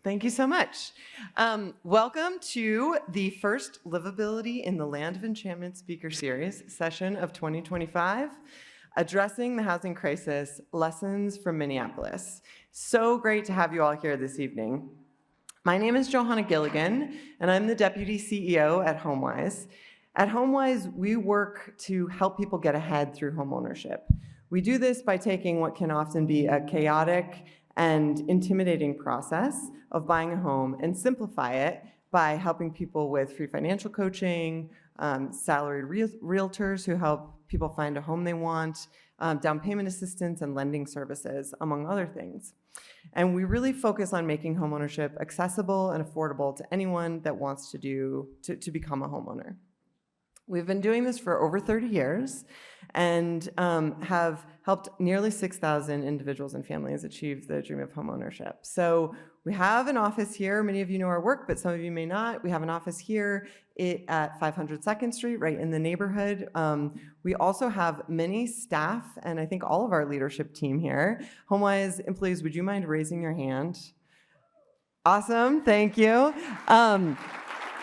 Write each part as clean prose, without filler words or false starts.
Thank you so much. Welcome to the first Livability in the Land of Enchantment speaker series session of 2025, Addressing the Housing Crisis, Lessons from Minneapolis. So great to have you all here this evening. My name is Johanna Gilligan, and I'm the Deputy CEO at HomeWise. At HomeWise, we work to help people get ahead through homeownership. We do this by taking what can often be a chaotic and intimidating process of buying a home and simplify it by helping people with free financial coaching, salaried realtors who help people find a home they want, down payment assistance and lending services, among other things. And we really focus on making homeownership accessible and affordable to anyone that wants to become a homeowner. We've been doing this for over 30 years and have helped nearly 6,000 individuals and families achieve the dream of homeownership. So we have an office here. Many of you know our work, but some of you may not. We have an office here at 500 2nd Street, right in the neighborhood. We also have many staff, and I think all of our leadership team here. HomeWise employees, would you mind raising your hand? Awesome, thank you.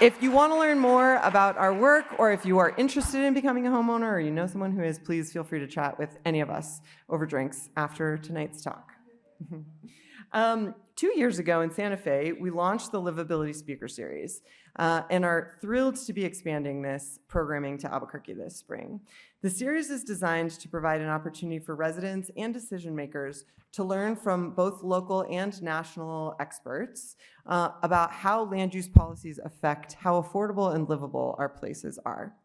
If you want to learn more about our work, or if you are interested in becoming a homeowner, or you know someone who is, please feel free to chat with any of us over drinks after tonight's talk. 2 years ago in Santa Fe, we launched the Livability Speaker Series and are thrilled to be expanding this programming to Albuquerque this spring. The series is designed to provide an opportunity for residents and decision makers to learn from both local and national experts about how land use policies affect how affordable and livable our places are.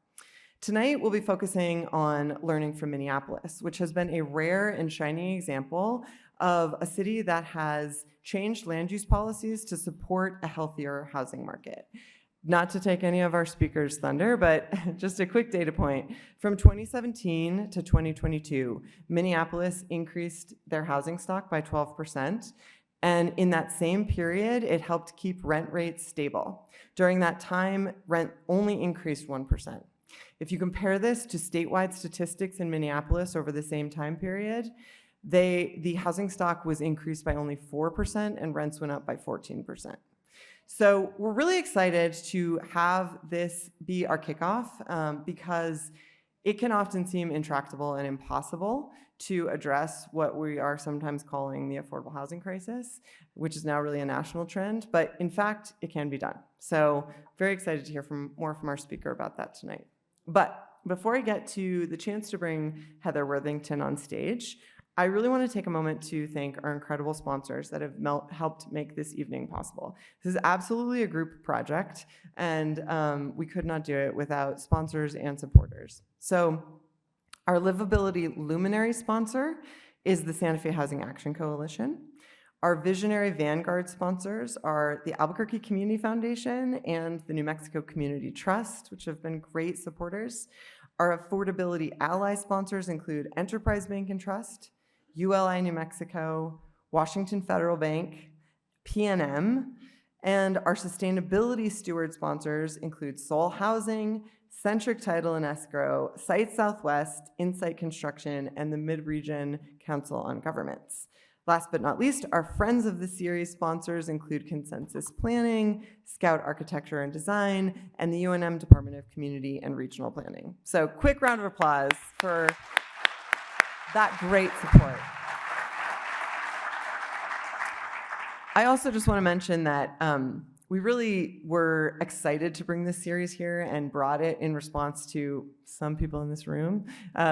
Tonight, we'll be focusing on learning from Minneapolis, which has been a rare and shining example of a city that has changed land use policies to support a healthier housing market. Not to take any of our speakers' thunder, but just a quick data point. From 2017 to 2022, Minneapolis increased their housing stock by 12%. And in that same period, it helped keep rent rates stable. During that time, rent only increased 1%. If you compare this to statewide statistics in Minneapolis over the same time period, the housing stock was increased by only 4% and rents went up by 14%. So we're really excited to have this be our kickoff because it can often seem intractable and impossible to address what we are sometimes calling the affordable housing crisis, which is now really a national trend, but in fact, it can be done. So very excited to hear more from our speaker about that tonight. But before I get to the chance to bring Heather Worthington on stage, I really want to take a moment to thank our incredible sponsors that have helped make this evening possible. This is absolutely a group project, and we could not do it without sponsors and supporters. So our Livability luminary sponsor is the Santa Fe Housing Action Coalition. Our visionary vanguard sponsors are the Albuquerque Community Foundation and the New Mexico Community Trust, which have been great supporters. Our affordability ally sponsors include Enterprise Bank and Trust, ULI New Mexico, Washington Federal Bank, PNM, and our sustainability steward sponsors include Soul Housing, Centric Title and Escrow, Site Southwest, Insight Construction, and the Mid-Region Council on Governments. Last but not least, our friends of the series sponsors include Consensus Planning, Scout Architecture and Design, and the UNM Department of Community and Regional Planning. So quick round of applause for that great support. I also just want to mention that we really were excited to bring this series here and brought it in response to some people in this room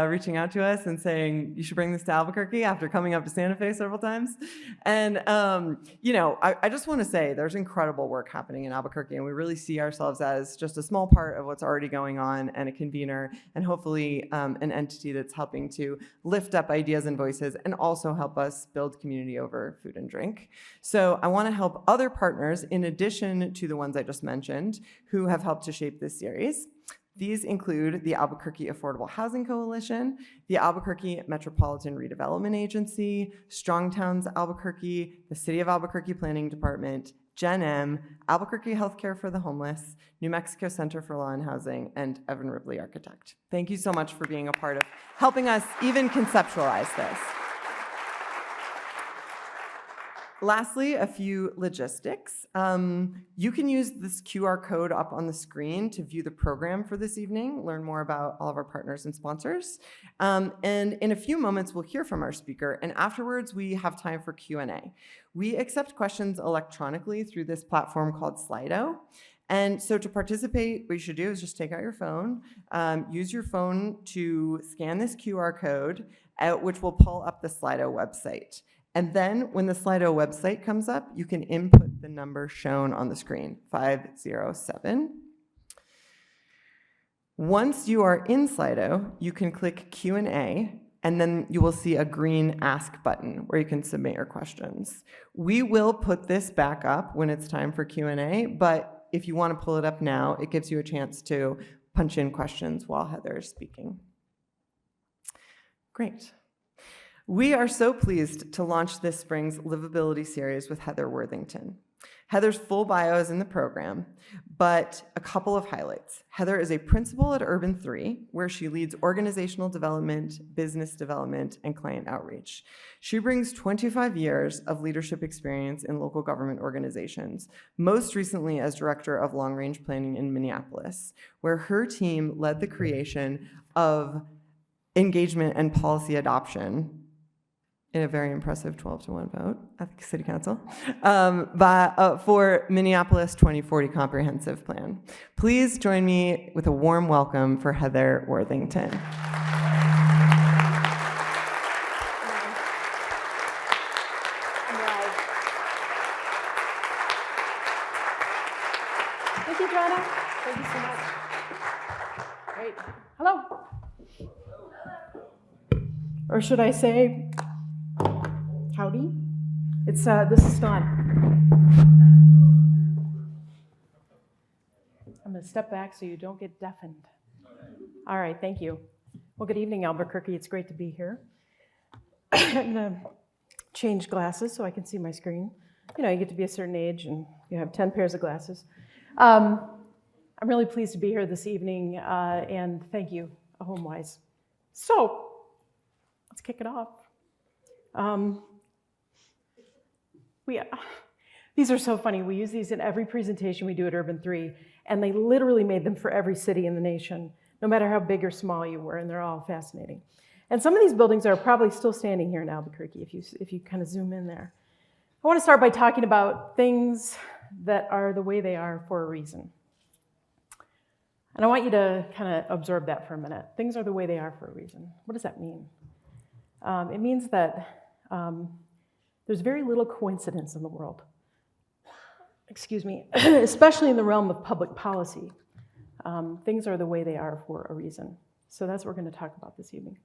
reaching out to us and saying, you should bring this to Albuquerque after coming up to Santa Fe several times. And, I just want to say there's incredible work happening in Albuquerque, and we really see ourselves as just a small part of what's already going on and a convener and hopefully an entity that's helping to lift up ideas and voices and also help us build community over food and drink. So I want to help other partners in addition to the ones I just mentioned who have helped to shape this series. These include the Albuquerque Affordable Housing Coalition, the Albuquerque Metropolitan Redevelopment Agency, Strong Towns Albuquerque, the City of Albuquerque Planning Department, Gen M, Albuquerque Healthcare for the Homeless, New Mexico Center for Law and Housing, and Evan Ripley Architect. Thank you so much for being a part of helping us even conceptualize this. Lastly, a few logistics. You can use this QR code up on the screen to view the program for this evening, learn more about all of our partners and sponsors. And in a few moments, we'll hear from our speaker, and afterwards, we have time for Q&A. We accept questions electronically through this platform called Slido. And so to participate, what you should do is just take out your phone, use your phone to scan this QR code, which will pull up the Slido website. And then when the Slido website comes up, you can input the number shown on the screen, 507. Once you are in Slido, you can click Q&A, and then you will see a green Ask button where you can submit your questions. We will put this back up when it's time for Q&A, but if you want to pull it up now, it gives you a chance to punch in questions while Heather is speaking. Great. We are so pleased to launch this spring's Livability series with Heather Worthington. Heather's full bio is in the program, but a couple of highlights. Heather is a principal at Urban 3, where she leads organizational development, business development, and client outreach. She brings 25 years of leadership experience in local government organizations, most recently as director of long-range planning in Minneapolis, where her team led the creation of engagement and policy adoption in a very impressive 12-1 vote at the City Council, for Minneapolis 2040 Comprehensive Plan. Please join me with a warm welcome for Heather Worthington. Thank you, Joanna. Thank you so much. Great. Hello. Or should I say, howdy? It's this is Dawn. I'm going to step back so you don't get deafened. All right, thank you. Well, good evening, Albuquerque. It's great to be here. I'm going to change glasses so I can see my screen. You know, you get to be a certain age and you have 10 pairs of glasses. I'm really pleased to be here this evening, and thank you, HomeWise. So, let's kick it off. These are so funny. We use these in every presentation we do at Urban 3, and they literally made them for every city in the nation, no matter how big or small you were, and they're all fascinating. And some of these buildings are probably still standing here in Albuquerque if you kind of zoom in there. I want to start by talking about things that are the way they are for a reason. And I want you to kind of absorb that for a minute. Things are the way they are for a reason. What does that mean? It means that there's very little coincidence in the world. Excuse me, especially in the realm of public policy. Things are the way they are for a reason. So that's what we're going to talk about this evening.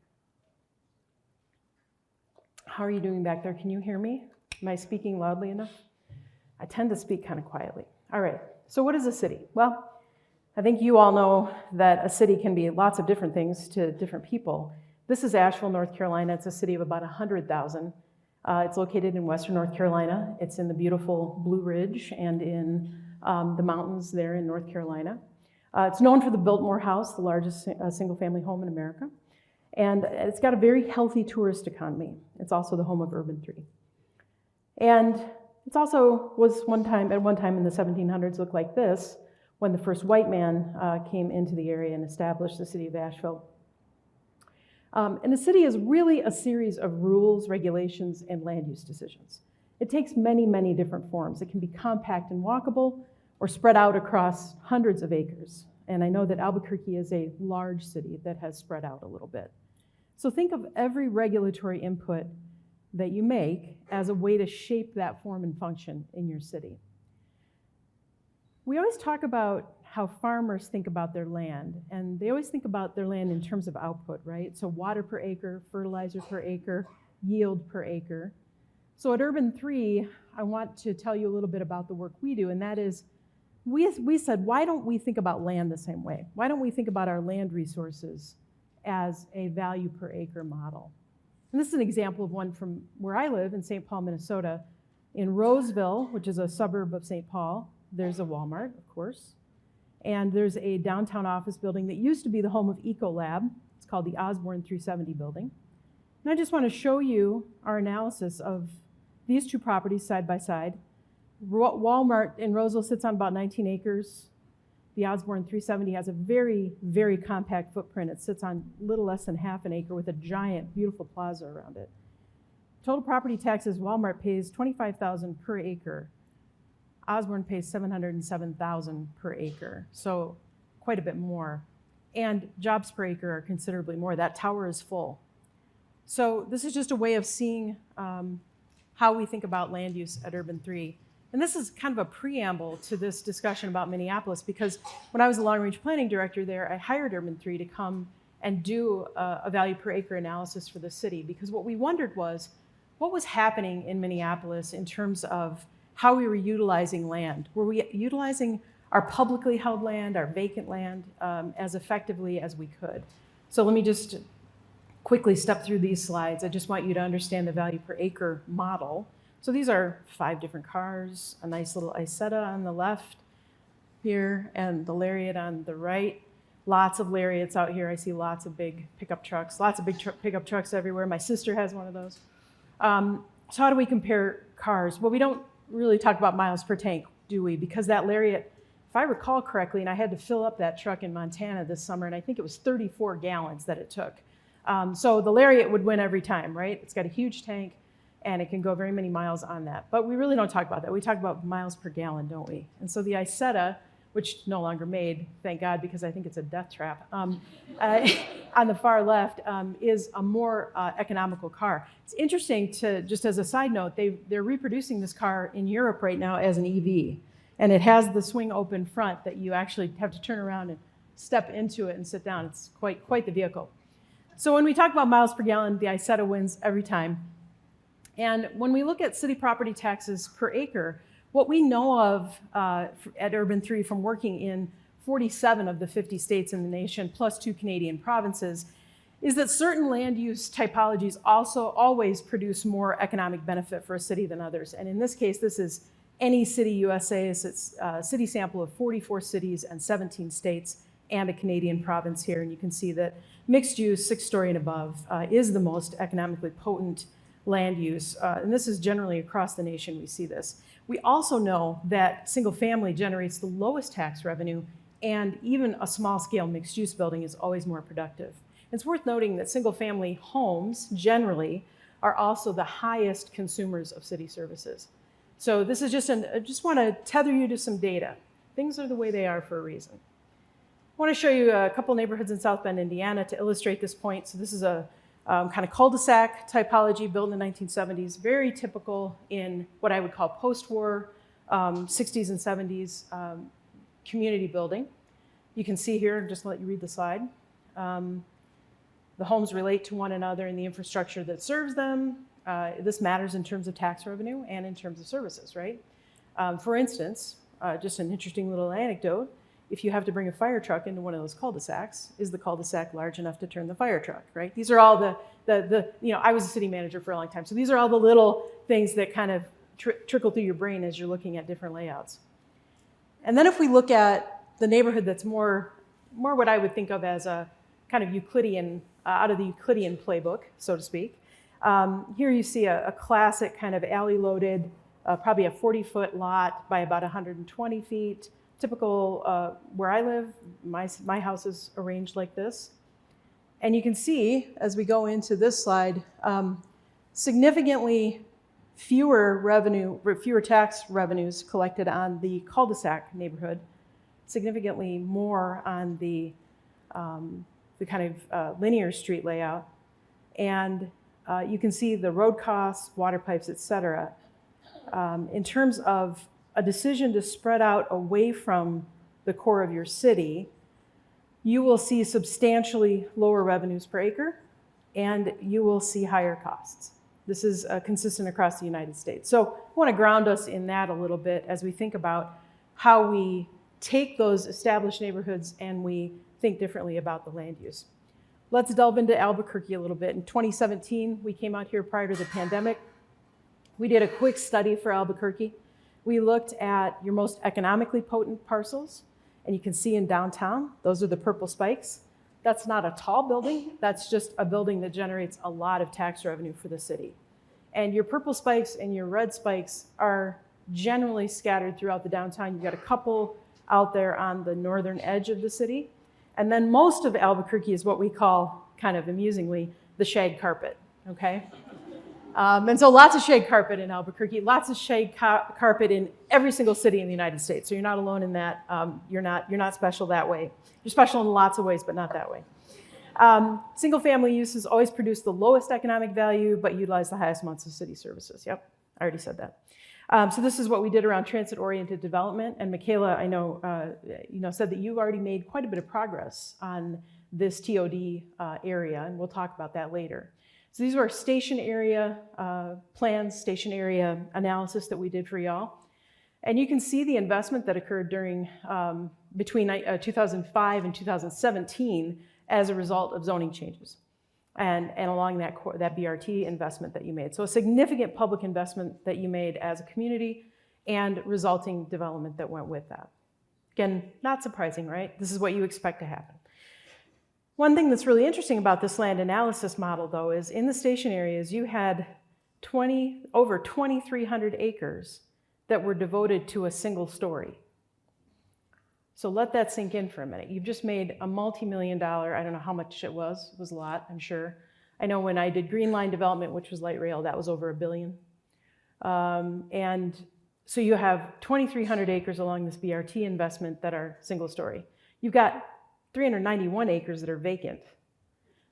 How are you doing back there? Can you hear me? Am I speaking loudly enough? I tend to speak kind of quietly. All right, so what is a city? Well, I think you all know that a city can be lots of different things to different people. This is Asheville, North Carolina. It's a city of about 100,000. It's located in western North Carolina. It's in the beautiful Blue Ridge and in the mountains there in North Carolina. It's known for the Biltmore House, the largest single-family home in America. And it's got a very healthy tourist economy. It's also the home of Urban 3. And it also was at one time in the 1700s looked like this when the first white man came into the area and established the city of Asheville. And the city is really a series of rules, regulations, and land use decisions. It takes many, many different forms. It can be compact and walkable or spread out across hundreds of acres. And I know that Albuquerque is a large city that has spread out a little bit. So think of every regulatory input that you make as a way to shape that form and function in your city. We always talk about how farmers think about their land, and they always think about their land in terms of output, right? So water per acre, fertilizer per acre, yield per acre. So at Urban 3, I want to tell you a little bit about the work we do, and that is, we said, why don't we think about land the same way? Why don't we think about our land resources as a value per acre model? And this is an example of one from where I live in St. Paul, Minnesota. In Roseville, which is a suburb of St. Paul, there's a Walmart, of course. And there's a downtown office building that used to be the home of Ecolab. It's called the Osborne 370 building. And I just want to show you our analysis of these two properties side by side. Walmart in Roseville sits on about 19 acres. The Osborne 370 has a very, very compact footprint. It sits on a little less than half an acre with a giant, beautiful plaza around it. Total property taxes, Walmart pays $25,000 per acre. Osborne pays $707,000 per acre, so quite a bit more. And jobs per acre are considerably more. That tower is full. So this is just a way of seeing how we think about land use at Urban 3. And this is kind of a preamble to this discussion about Minneapolis, because when I was the long-range planning director there, I hired Urban 3 to come and do a value per acre analysis for the city, because what we wondered was, what was happening in Minneapolis in terms of how we were utilizing land? Were we utilizing our publicly held land, our vacant land, as effectively as we could? So let me just quickly step through these slides. I just want you to understand the value per acre model. So these are 5 different cars, a nice little Isetta on the left here, and the Lariat on the right. Lots of Lariats out here. I see lots of big pickup trucks, lots of big pickup trucks everywhere. My sister has one of those. So how do we compare cars? Well, we don't really talk about miles per tank, do we? Because that Lariat, if I recall correctly, and I had to fill up that truck in Montana this summer, and I think it was 34 gallons that it took. So the Lariat would win every time, right? It's got a huge tank, and it can go very many miles on that. But we really don't talk about that. We talk about miles per gallon, don't we? And so the Isetta, which no longer made, thank God, because I think it's a death trap, on the far left, is a more economical car. It's interesting to, just as a side note, they're reproducing this car in Europe right now as an EV. And it has the swing open front that you actually have to turn around and step into it and sit down. It's quite the vehicle. So when we talk about miles per gallon, the Isetta wins every time. And when we look at city property taxes per acre, what we know of at Urban 3 from working in 47 of the 50 states in the nation, plus 2 Canadian provinces, is that certain land use typologies also always produce more economic benefit for a city than others. And in this case, this is Any City USA. It's a city sample of 44 cities and 17 states and a Canadian province here. And you can see that mixed use, 6-story and above, is the most economically potent land use. And this is generally across the nation we see this. We also know that single family generates the lowest tax revenue, and even a small scale mixed use building is always more productive. It's worth noting that single family homes generally are also the highest consumers of city services. So this is I just want to tether you to some data. Things are the way they are for a reason. I want to show you a couple neighborhoods in South Bend, Indiana to illustrate this point. So this is a kind of cul-de-sac typology built in the 1970s, very typical in what I would call post-war 60s and 70s community building. You can see here, just to let you read the slide, the homes relate to one another and the infrastructure that serves them. This matters in terms of tax revenue and in terms of services, right? For instance, just an interesting little anecdote, if you have to bring a fire truck into one of those cul-de-sacs, is the cul-de-sac large enough to turn the fire truck, right? These are all I was a city manager for a long time, so these are all the little things that kind of trickle through your brain as you're looking at different layouts. And then if we look at the neighborhood that's more what I would think of as a kind of Euclidean, out of the Euclidean playbook, so to speak. Here you see a classic kind of alley-loaded, probably a 40-foot lot by about 120 feet. Typical where I live, my house is arranged like this. And you can see, as we go into this slide, significantly fewer tax revenues collected on the cul-de-sac neighborhood, significantly more on the kind of linear street layout. And you can see the road costs, water pipes, et cetera. In terms of a decision to spread out away from the core of your city, you will see substantially lower revenues per acre, and you will see higher costs. This is consistent across the United States. So I want to ground us in that a little bit as we think about how we take those established neighborhoods and we think differently about the land use. Let's delve into Albuquerque a little bit. In 2017, we came out here prior to the pandemic. We did a quick study for Albuquerque. We looked at your most economically potent parcels, and you can see in downtown, those are the purple spikes. That's not a tall building, that's just a building that generates a lot of tax revenue for the city. And your purple spikes and your red spikes are generally scattered throughout the downtown. You've got a couple out there on the northern edge of the city. And then most of Albuquerque is what we call, kind of amusingly, the shag carpet, okay? And so lots of shag carpet in Albuquerque, lots of shag carpet in every single city in the United States. So you're not alone in that. You're not special that way. You're special in lots of ways, but not that way. Single family uses always produce the lowest economic value, but utilize the highest amounts of city services. Yep, I already said that. So this is what we did around transit-oriented development. And Michaela, I know, said that you've already made quite a bit of progress on this TOD area, and we'll talk about that later. So these were our station area plans, station area analysis that we did for y'all. And you can see the investment that occurred during between 2005 and 2017 as a result of zoning changes and along that BRT investment that you made. So a significant public investment that you made as a community and resulting development that went with that. Again, not surprising, right? This is what you expect to happen. One thing that's really interesting about this land analysis model, though, is in the station areas, you had over 2,300 acres that were devoted to a single story. So let that sink in for a minute. You've just made a multi-million-dollar, I don't know how much it was a lot, I'm sure. I know when I did Green Line development, which was light rail, that was over $1 billion. And so you have 2,300 acres along this BRT investment that are single story. You've got 391 acres that are vacant.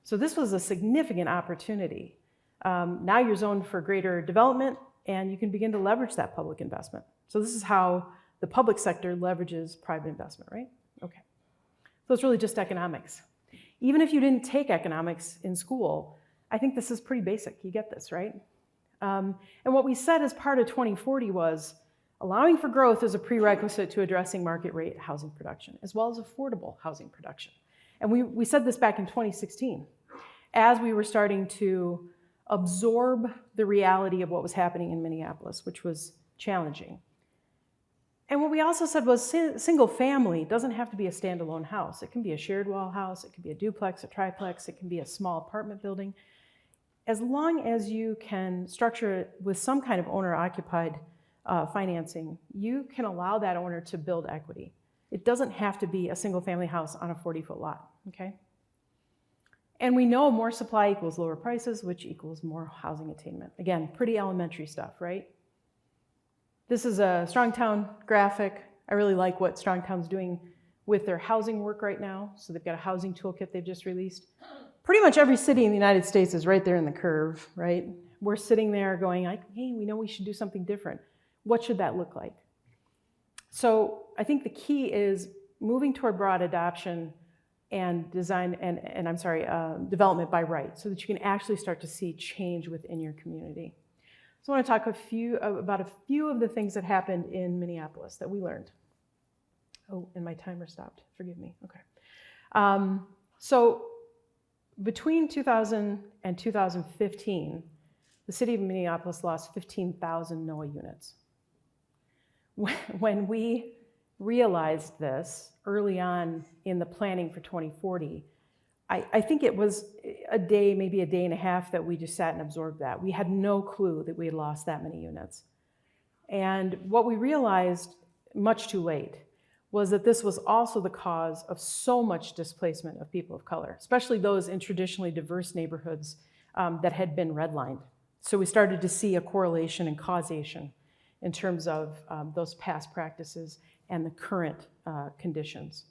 So this was a significant opportunity. Now you're zoned for greater development and you can begin to leverage that public investment. So this is how the public sector leverages private investment, right? Okay. So it's really just economics. Even if you didn't take economics in school, I think this is pretty basic. You get this, right? And what we said as part of 2040 was allowing for growth is a prerequisite to addressing market rate housing production, as well as affordable housing production. And we said this back in 2016, as we were starting to absorb the reality of what was happening in Minneapolis, which was challenging. And what we also said was single family doesn't have to be a standalone house. It can be a shared wall house, it can be a duplex, a triplex, it can be a small apartment building. As long as you can structure it with some kind of owner-occupied financing, you can allow that owner to build equity. It doesn't have to be a single family house on a 40-foot lot, okay? And we know more supply equals lower prices, which equals more housing attainment. Again, pretty elementary stuff, right? This is a Strongtown graphic. I really like what Strongtown's doing with their housing work right now. So they've got a housing toolkit they've just released. Pretty much every city in the United States is right there in the curve, right? We're sitting there going, like, hey, we know we should do something different. What should that look like? So I think the key is moving toward broad adoption and design development by right, so that you can actually start to see change within your community. So I want to talk about a few of the things that happened in Minneapolis that we learned. Oh, and my timer stopped. Forgive me. Okay. So between 2000 and 2015, the city of Minneapolis lost 15,000 NOAA units. When we realized this early on in the planning for 2040, I think it was a day, maybe a day and a half, that we just sat and absorbed that. We had no clue that we had lost that many units. And what we realized much too late was that this was also the cause of so much displacement of people of color, especially those in traditionally diverse neighborhoods that had been redlined. So we started to see a correlation and causation in terms of those past practices and the current conditions.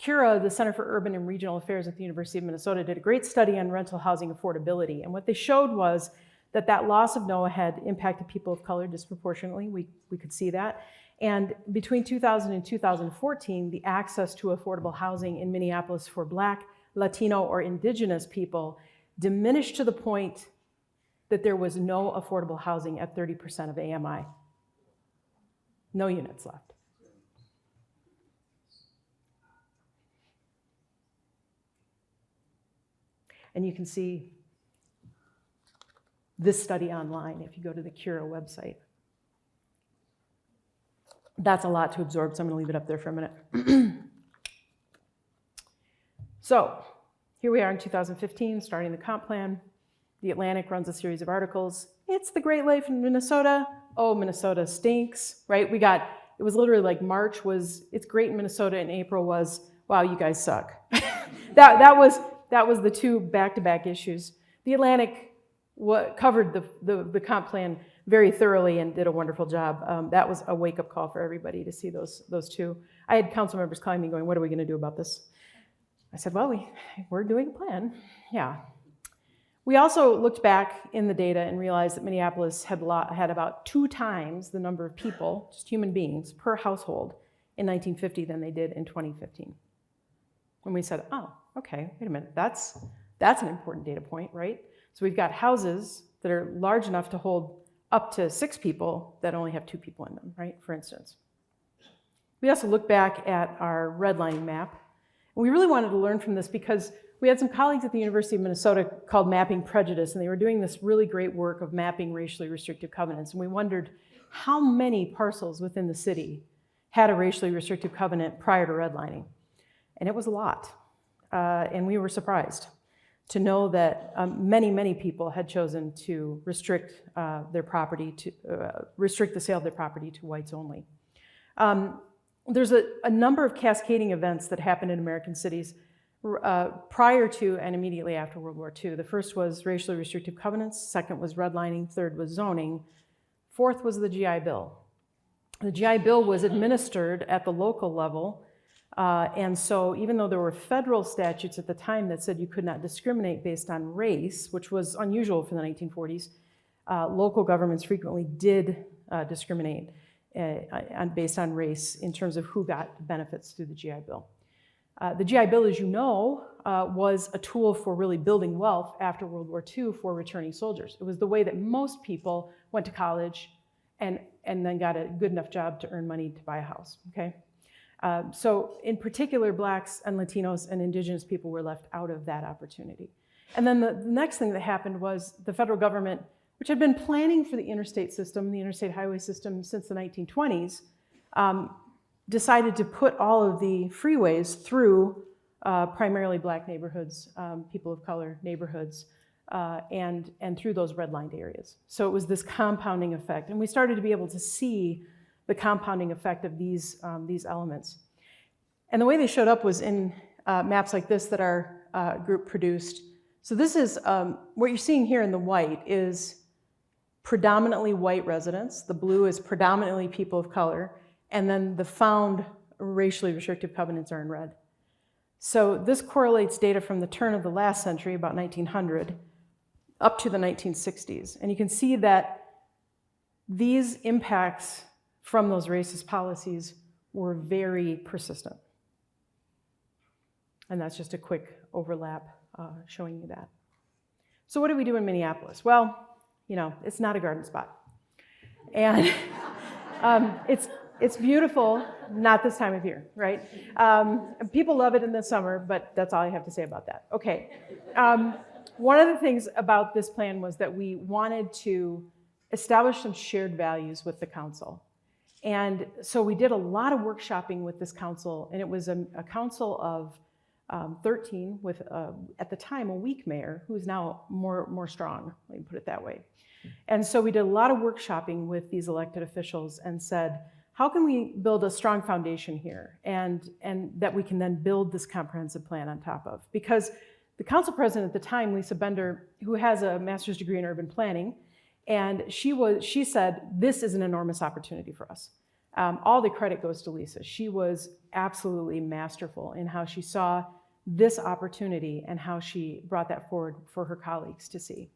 CURA, the Center for Urban and Regional Affairs at the University of Minnesota, did a great study on rental housing affordability. And what they showed was that loss of NOAA had impacted people of color disproportionately. We could see that. And between 2000 and 2014, the access to affordable housing in Minneapolis for Black, Latino, or Indigenous people diminished to the point that there was no affordable housing at 30% of AMI. No units left. And you can see this study online if you go to the CURA website. That's a lot to absorb, so I'm going to leave it up there for a minute. So here we are in 2015, starting the comp plan. The Atlantic runs a series of articles. It's the Great Lake in Minnesota. Oh, Minnesota stinks, right? It was literally like March was, it's great in Minnesota, and April was, wow, you guys suck. that was the two back-to-back issues. The Atlantic covered the comp plan very thoroughly and did a wonderful job. That was a wake-up call for everybody to see those two. I had council members calling me going, what are we going to do about this? I said, well, we're doing a plan. Yeah. We also looked back in the data and realized that Minneapolis had about 2 times the number of people, just human beings, per household in 1950 than they did in 2015. And we said, oh, okay, wait a minute, that's an important data point, right? So we've got houses that are large enough to hold up to 6 people that only have 2 people in them, right, for instance. We also looked back at our redlining map. And we really wanted to learn from this because we had some colleagues at the University of Minnesota called Mapping Prejudice, and they were doing this really great work of mapping racially restrictive covenants. And we wondered how many parcels within the city had a racially restrictive covenant prior to redlining. And it was a lot. And we were surprised to know that many, many people had chosen to restrict their property, restrict the sale of their property to whites only. There's a number of cascading events that happened in American cities prior to and immediately after World War II. The first was racially restrictive covenants, second was redlining, third was zoning, fourth was the GI Bill. The GI Bill was administered at the local level, and so even though there were federal statutes at the time that said you could not discriminate based on race, which was unusual for the 1940s, local governments frequently did discriminate based on race in terms of who got benefits through the GI Bill. The GI Bill, as you know, was a tool for really building wealth after World War II for returning soldiers. It was the way that most people went to college and then got a good enough job to earn money to buy a house, okay? So in particular, Blacks and Latinos and Indigenous people were left out of that opportunity. And then the next thing that happened was the federal government, which had been planning for the interstate system, the interstate highway system since the 1920s, decided to put all of the freeways through primarily Black neighborhoods, people of color neighborhoods, and through those redlined areas. So it was this compounding effect. And we started to be able to see the compounding effect of these elements. And the way they showed up was in maps like this that our group produced. So this is, what you're seeing here in the white is predominantly white residents. The blue is predominantly people of color. And then the found racially restrictive covenants are in red. So this correlates data from the turn of the last century, about 1900, up to the 1960s. And you can see that these impacts from those racist policies were very persistent. And that's just a quick overlap showing you that. So what do we do in Minneapolis? Well, you know, it's not a garden spot. And it's beautiful, not this time of year, right? People love it in the summer, but that's all I have to say about that. Okay. One of the things about this plan was that we wanted to establish some shared values with the council. And so we did a lot of workshopping with this council, and it was a council of 13 with, at the time, a weak mayor who's now more strong, let me put it that way. And so we did a lot of workshopping with these elected officials and said, how can we build a strong foundation here and that we can then build this comprehensive plan on top of? Because the council president at the time, Lisa Bender, who has a master's degree in urban planning, and she said, this is an enormous opportunity for us. All the credit goes to Lisa. She was absolutely masterful in how she saw this opportunity and how she brought that forward for her colleagues to see.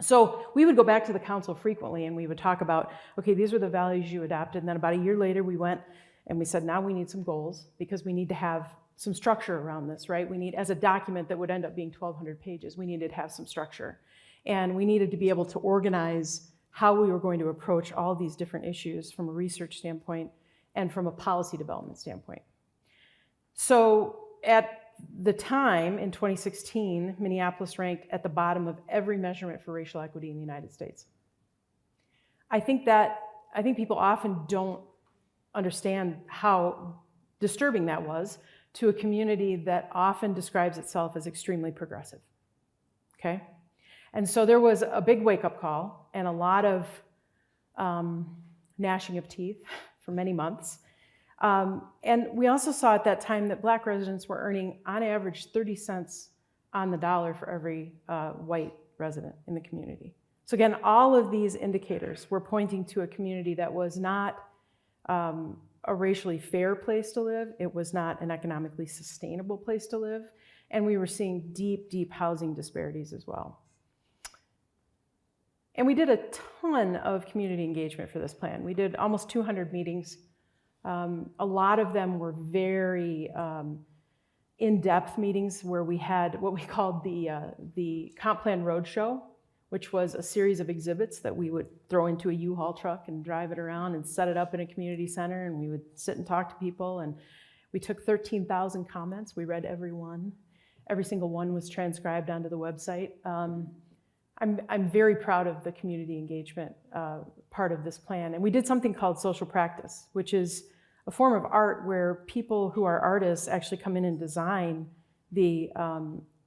So we would go back to the council frequently and we would talk about, okay, these are the values you adopted. And then about a year later, we went and we said, now we need some goals because we need to have some structure around this, right? We need, as a document that would end up being 1,200 pages, we needed to have some structure. And we needed to be able to organize how we were going to approach all these different issues from a research standpoint and from a policy development standpoint. So at the time, in 2016, Minneapolis ranked at the bottom of every measurement for racial equity in the United States. I think people often don't understand how disturbing that was to a community that often describes itself as extremely progressive, okay? And so there was a big wake-up call and a lot of gnashing of teeth for many months. And we also saw at that time that Black residents were earning, on average, 30 cents on the dollar for every white resident in the community. So again, all of these indicators were pointing to a community that was not a racially fair place to live. It was not an economically sustainable place to live. And we were seeing deep, deep housing disparities as well. And we did a ton of community engagement for this plan. We did almost 200 meetings. A lot of them were very in-depth meetings where we had what we called the Comp Plan Roadshow, which was a series of exhibits that we would throw into a U-Haul truck and drive it around and set it up in a community center, and we would sit and talk to people. And we took 13,000 comments. We read every one. Every single one was transcribed onto the website. I'm very proud of the community engagement part of this plan. And we did something called social practice, which is a form of art where people who are artists actually come in and design the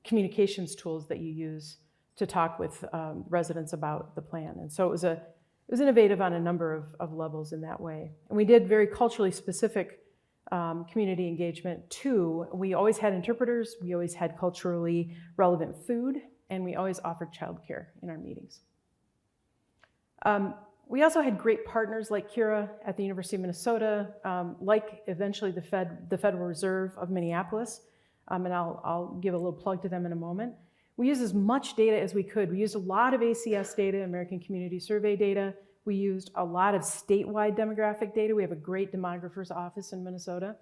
communications tools that you use to talk with residents about the plan. And so it was innovative on a number of levels in that way. And we did very culturally specific community engagement too. We always had interpreters, we always had culturally relevant food, and we always offered childcare in our meetings. We also had great partners like Kira at the University of Minnesota, like eventually the Federal Reserve of Minneapolis, and I'll give a little plug to them in a moment. We used as much data as we could. We used a lot of ACS data, American Community Survey data. We used a lot of statewide demographic data. We have a great demographer's office in Minnesota.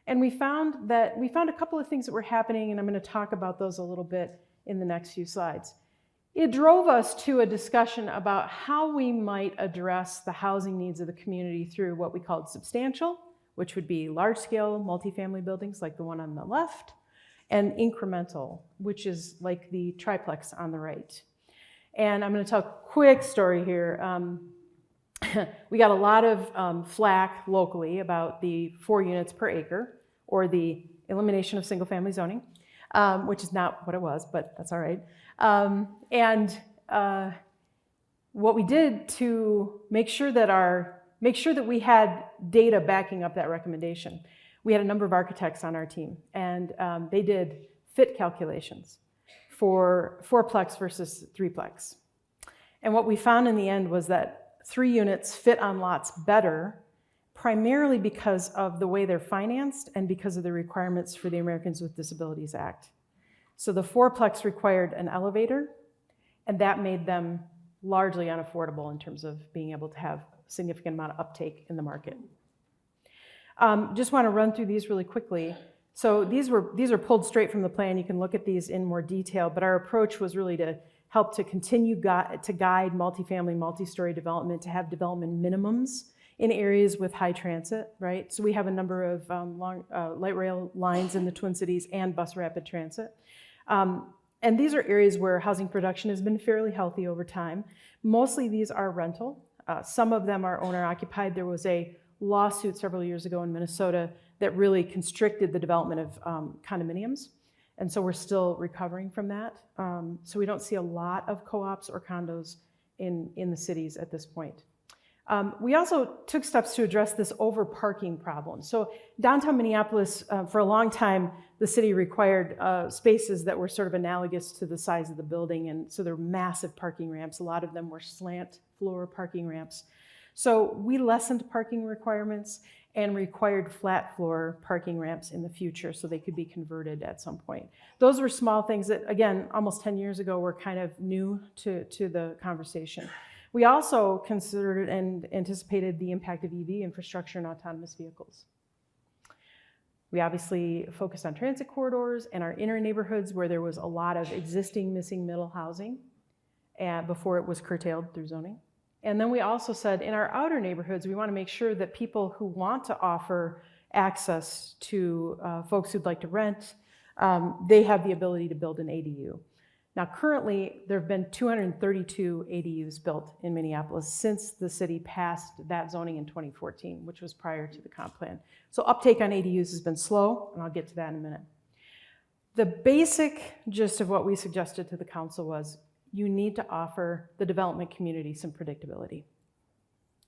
And we found a couple of things that were happening, and I'm going to talk about those a little bit in the next few slides. It drove us to a discussion about how we might address the housing needs of the community through what we called substantial, which would be large-scale multifamily buildings like the one on the left, and incremental, which is like the triplex on the right. And I'm going to tell a quick story here. We got a lot of flack locally about the 4 units per acre, or the elimination of single-family zoning, which is not what it was, but that's all right. What we did to make sure that we had data backing up that recommendation, we had a number of architects on our team, and they did fit calculations for 4-plex versus 3-plex. And what we found in the end was that 3 units fit on lots better, primarily because of the way they're financed and because of the requirements for the Americans with Disabilities Act. So the 4-plex required an elevator, and that made them largely unaffordable in terms of being able to have a significant amount of uptake in the market. Just want to run through these really quickly. So these are pulled straight from the plan. You can look at these in more detail, but our approach was really to help to continue to guide multifamily, multi-story development, to have development minimums in areas with high transit, right? So we have a number of light rail lines in the Twin Cities and bus rapid transit. And these are areas where housing production has been fairly healthy over time. Mostly these are rental. Some of them are owner occupied. There was a lawsuit several years ago in Minnesota that really constricted the development of condominiums. And so we're still recovering from that. So we don't see a lot of co-ops or condos in the cities at this point. We also took steps to address this over-parking problem. So downtown Minneapolis, for a long time, the city required spaces that were sort of analogous to the size of the building, and so there were massive parking ramps. A lot of them were slant floor parking ramps. So we lessened parking requirements and required flat floor parking ramps in the future so they could be converted at some point. Those were small things that, again, almost 10 years ago were kind of new to the conversation. We also considered and anticipated the impact of EV infrastructure and autonomous vehicles. We obviously focused on transit corridors and our inner neighborhoods where there was a lot of existing missing middle housing before it was curtailed through zoning. And then we also said in our outer neighborhoods, we want to make sure that people who want to offer access to folks who'd like to rent, they have the ability to build an ADU. Now, currently, there have been 232 ADUs built in Minneapolis since the city passed that zoning in 2014, which was prior to the comp plan. So uptake on ADUs has been slow, and I'll get to that in a minute. The basic gist of what we suggested to the council was, you need to offer the development community some predictability,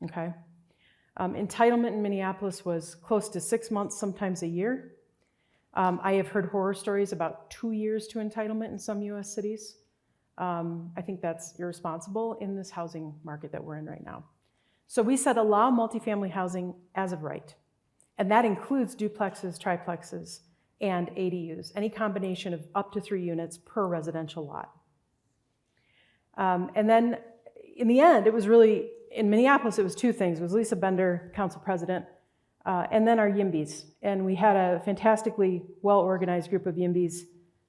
okay? Entitlement in Minneapolis was close to 6 months, sometimes a year. I have heard horror stories about 2 years to entitlement in some US cities. I think that's irresponsible in this housing market that we're in right now. So we said allow multifamily housing as of right. And that includes duplexes, triplexes, and ADUs, any combination of up to 3 units per residential lot. And then in the end, it was really, in Minneapolis, it was 2 things. It was Lisa Bender, council president, and then our YIMBYs. And we had a fantastically well-organized group of YIMBYs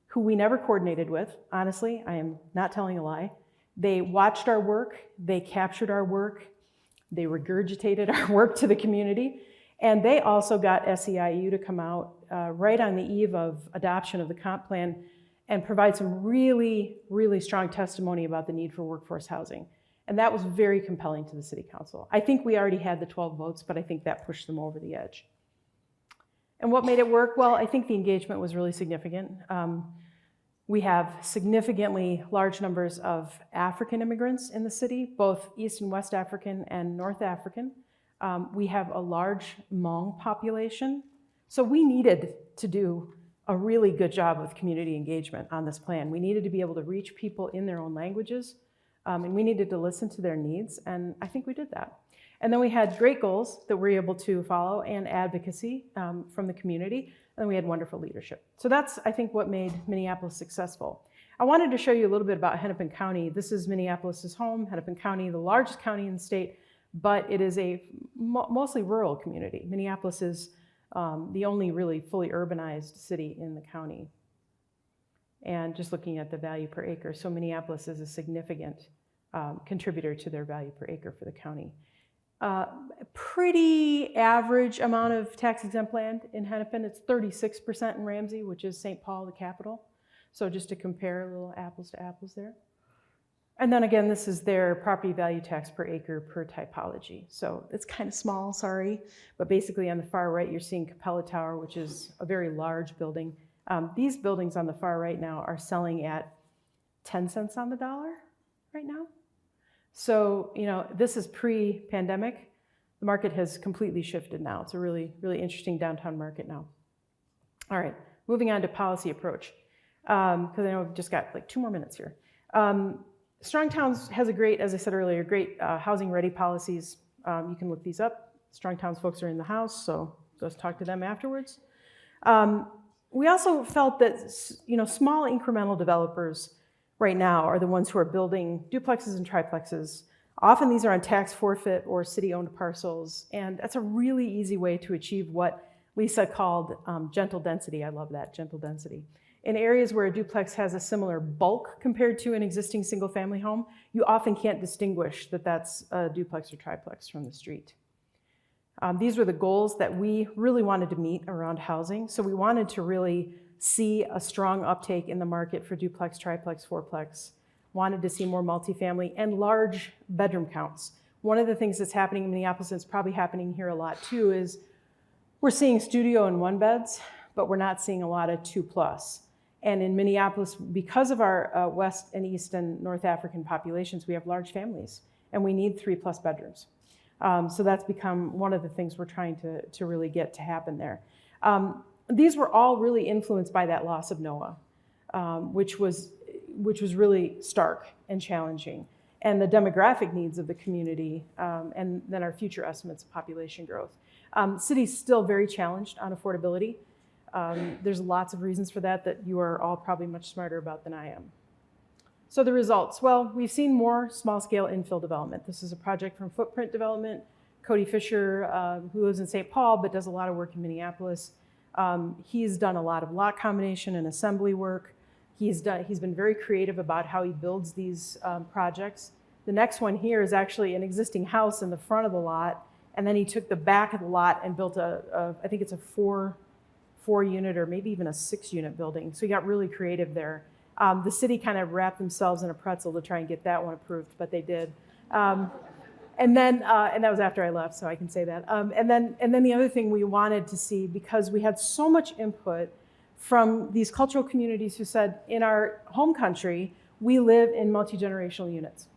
who we never coordinated with, honestly. I am not telling a lie. They watched our work, they captured our work, they regurgitated our work to the community, and they also got SEIU to come out right on the eve of adoption of the comp plan and provide some really, really strong testimony about the need for workforce housing. And that was very compelling to the city council. I think we already had the 12 votes, but I think that pushed them over the edge. And what made it work? Well, I think the engagement was really significant. We have significantly large numbers of African immigrants in the city, both East and West African and North African. We have a large Hmong population. So we needed to do a really good job with community engagement on this plan. We needed to be able to reach people in their own languages, and we needed to listen to their needs, and I think we did that. And then we had great goals that we're able to follow and advocacy from the community, and we had wonderful leadership. So that's, I think, what made Minneapolis successful. I wanted to show you a little bit about Hennepin County. This is Minneapolis's home, Hennepin County, the largest county in the state, but it is a mostly rural community. Minneapolis is the only really fully urbanized city in the county. And just looking at the value per acre, so Minneapolis is a significant contributor to their value per acre for the county. Pretty average amount of tax-exempt land in Hennepin. It's 36% in Ramsey, which is St. Paul, the capital. So just to compare a little apples to apples there. And then again, this is their property value tax per acre per typology. So it's kind of small, sorry. But basically on the far right, you're seeing Capella Tower, which is a very large building. These buildings on the far right now are selling at 10 cents on the dollar right now. So, you know, this is pre-pandemic. The market has completely shifted now. It's a really, really interesting downtown market now. All right, moving on to policy approach, because I know we've just got like 2 more minutes here. Strong Towns has a great, as I said earlier, great housing-ready policies. You can look these up. Strong Towns folks are in the house, so go talk to them afterwards. We also felt that, you know, small incremental developers right now are the ones who are building duplexes and triplexes. Often these are on tax forfeit or city-owned parcels, and that's a really easy way to achieve what Lisa called gentle density. I love that, gentle density. In areas where a duplex has a similar bulk compared to an existing single-family home, you often can't distinguish that that's a duplex or triplex from the street. These were the goals that we really wanted to meet around housing. So we wanted to really see a strong uptake in the market for duplex, triplex, fourplex, wanted to see more multifamily and large bedroom counts. One of the things that's happening in Minneapolis, and it's probably happening here a lot too, is we're seeing studio and 1-beds, but we're not seeing a lot of 2+. And in Minneapolis, because of our West and East and North African populations, we have large families, and we need 3+ bedrooms. So that's become one of the things we're trying to really get to happen there. These were all really influenced by that loss of NOAA, which was really stark and challenging, and the demographic needs of the community, and then our future estimates of population growth. City's still very challenged on affordability. There's lots of reasons for that you are all probably much smarter about than I am. So the results, well, we've seen more small-scale infill development. This is a project from Footprint Development. Cody Fisher, who lives in St. Paul but does a lot of work in Minneapolis, he's done a lot of lot combination and assembly work. He's been very creative about how he builds these projects. The next one here is actually an existing house in the front of the lot, and then he took the back of the lot and built I think it's a four-unit or maybe even a 6-unit building. So he got really creative there. The city kind of wrapped themselves in a pretzel to try and get that one approved, but they did. And that was after I left, so I can say that. And then the other thing we wanted to see, because we had so much input from these cultural communities who said, in our home country, we live in multi-generational units.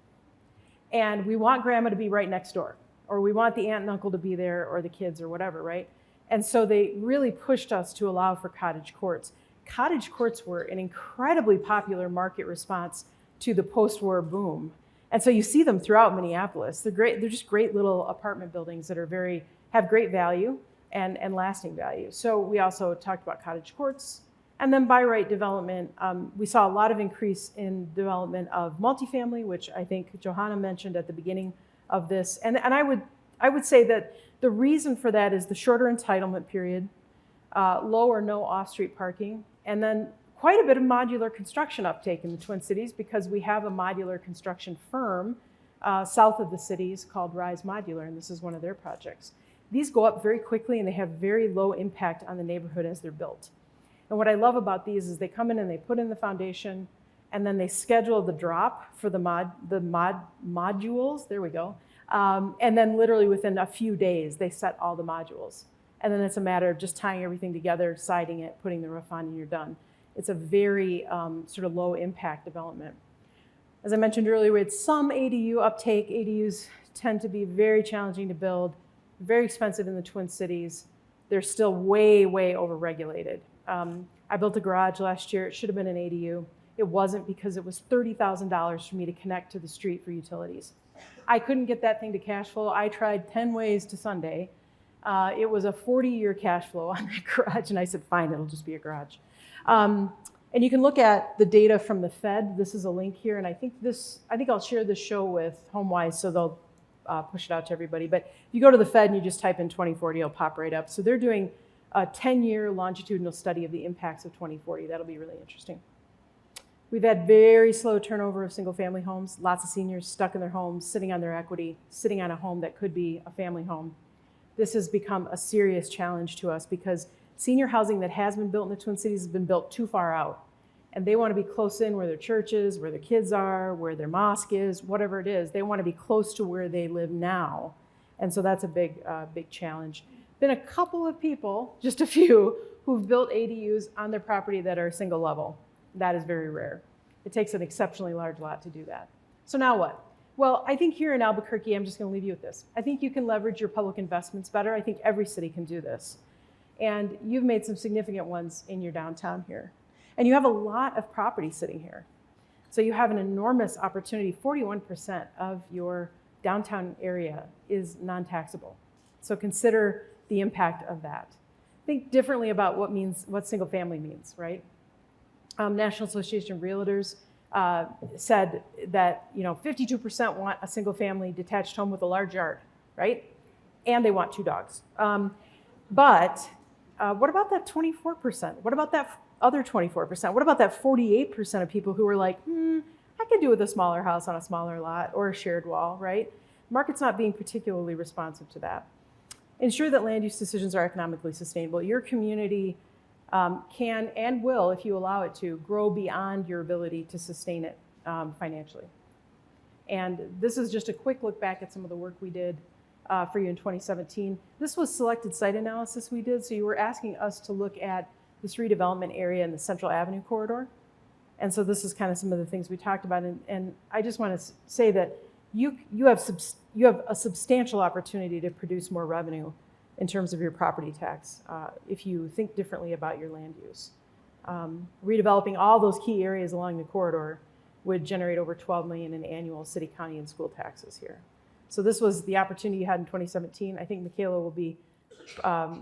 And we want grandma to be right next door, or we want the aunt and uncle to be there, or the kids, or whatever, right? And so they really pushed us to allow for cottage courts. Cottage courts were an incredibly popular market response to the post-war boom. And so you see them throughout Minneapolis. They're great. They're just great little apartment buildings that are have great value and lasting value. So we also talked about cottage courts. And then by right development, we saw a lot of increase in development of multifamily, which I think Johanna mentioned at the beginning of this. And I would say that the reason for that is the shorter entitlement period, low or no off-street parking, and then quite a bit of modular construction uptake in the Twin Cities because we have a modular construction firm south of the cities called Rise Modular, and this is one of their projects. These go up very quickly and they have very low impact on the neighborhood as they're built. And what I love about these is they come in and they put in the foundation and then they schedule the drop for the modules, there we go. And then literally within a few days, they set all the modules. And then it's a matter of just tying everything together, siding it, putting the roof on, and you're done. It's a very sort of low impact development. As I mentioned earlier, we had some ADU uptake. ADUs tend to be very challenging to build, very expensive in the Twin Cities. They're still way, way overregulated. I built a garage last year. It should have been an ADU. It wasn't because it was $30,000 for me to connect to the street for utilities. I couldn't get that thing to cash flow. I tried 10 ways to Sunday. It was a 40-year cash flow on that garage, and I said, fine, it'll just be a garage. And you can look at the data from the Fed. This is a link here, and I think I'll share this show with HomeWise, so they'll push it out to everybody. But if you go to the Fed and you just type in 2040, it'll pop right up. So they're doing a 10-year longitudinal study of the impacts of 2040. That'll be really interesting. We've had very slow turnover of single-family homes, lots of seniors stuck in their homes, sitting on their equity, sitting on a home that could be a family home. This has become a serious challenge to us because senior housing that has been built in the Twin Cities has been built too far out. And they want to be close in where their church is, where their kids are, where their mosque is, whatever it is. They want to be close to where they live now. And so that's a big challenge. Been a couple of people, just a few, who've built ADUs on their property that are single level. That is very rare. It takes an exceptionally large lot to do that. So now what? Well, I think here in Albuquerque, I'm just going to leave you with this. I think you can leverage your public investments better. I think every city can do this. And you've made some significant ones in your downtown here. And you have a lot of property sitting here. So you have an enormous opportunity. 41% of your downtown area is non-taxable. So consider the impact of that. Think differently about what single family means, right? National Association of Realtors said that 52% want a single family detached home with a large yard, right? And they want 2 dogs. But what about that 24%? What about that other 24%? What about that 48% of people who are like, I could do with a smaller house on a smaller lot or a shared wall, right? The market's not being particularly responsive to that. Ensure that land use decisions are economically sustainable. Your community can and will, if you allow it to, grow beyond your ability to sustain it financially. And this is just a quick look back at some of the work we did for you in 2017. This was selected site analysis we did, so you were asking us to look at this redevelopment area in the Central Avenue corridor. And so this is kind of some of the things we talked about. And I just want to say that you have a substantial opportunity to produce more revenue in terms of your property tax if you think differently about your land use. Redeveloping all those key areas along the corridor would generate over $12 million in annual city, county, and school taxes here. So this was the opportunity you had in 2017. I think Michaela will be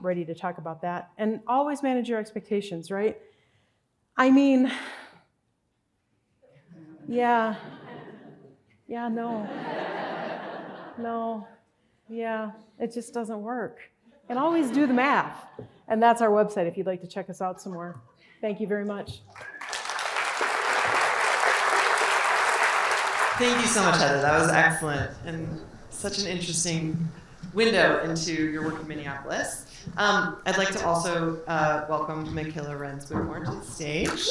ready to talk about that. And always manage your expectations, right? I mean, no, it just doesn't work. And always do the math. And that's our website if you'd like to check us out some more. Thank you very much. Thank you so much, Heather. That was excellent and such an interesting window into your work in Minneapolis. I'd like to also welcome Michaela Renz-Whitmore to the stage.